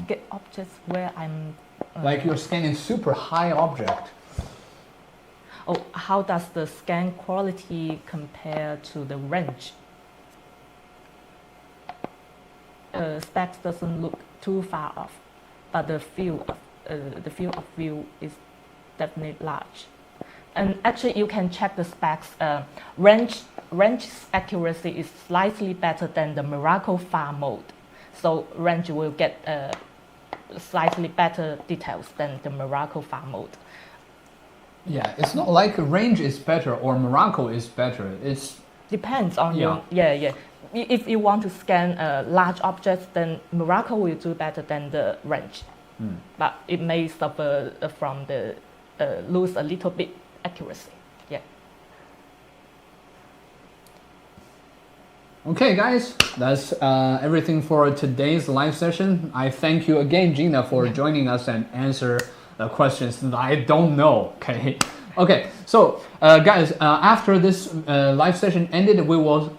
get objects where I'm. like you're scanning super high object. Oh, how does the scan quality compare to the range? Specs doesn't look too far off, but the field of view is definitely large. And actually, you can check the specs. Range accuracy is slightly better than the MIRACO far mode, so range will get slightly better details than the MIRACO far mode. Yeah, it's not like range is better or MIRACO is better. It's depends on Yeah. your If you want to scan large objects, then MIRACO will do better than the range, but it may suffer from the lose a little bit accuracy. Yeah. Okay, guys, that's everything for today's live session. I thank you again, Gina, for joining us and answer questions that I don't know. Okay. So, guys, after this live session ended, we will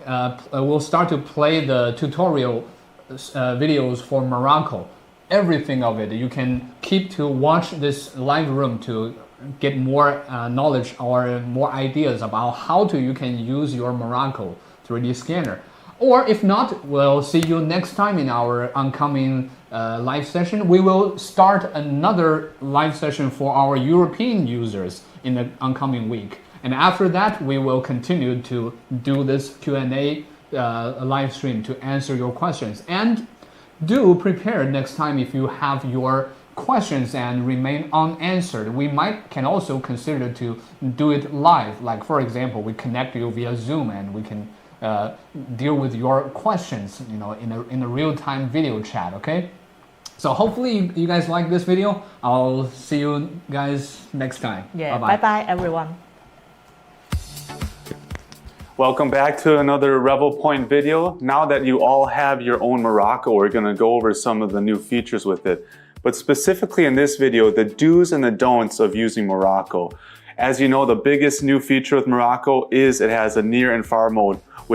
we'll start to play the tutorial videos for MIRACO. Everything of it. You can keep to watch this live room to get more knowledge or more ideas about how you can use your MIRACO 3D scanner. Or if not, we'll see you next time in our oncoming live session. We will start another live session for our European users in the oncoming week. And after that, we will continue to do this Q&A live stream to answer your questions. And do prepare next time if you have your questions and remain unanswered. We can also consider to do it live. Like, for example, we connect you via Zoom and we can deal with your questions, in a real-time video chat. Okay, so hopefully you guys like this video. I'll see you guys next time. Yeah. Bye everyone. Welcome back to another Revopoint video. Now that you all have your own MIRACO, we're going to go over some of the new features with it. But specifically in this video, the do's and the don'ts of using MIRACO. As you know, the biggest new feature with MIRACO is it has a near and far mode with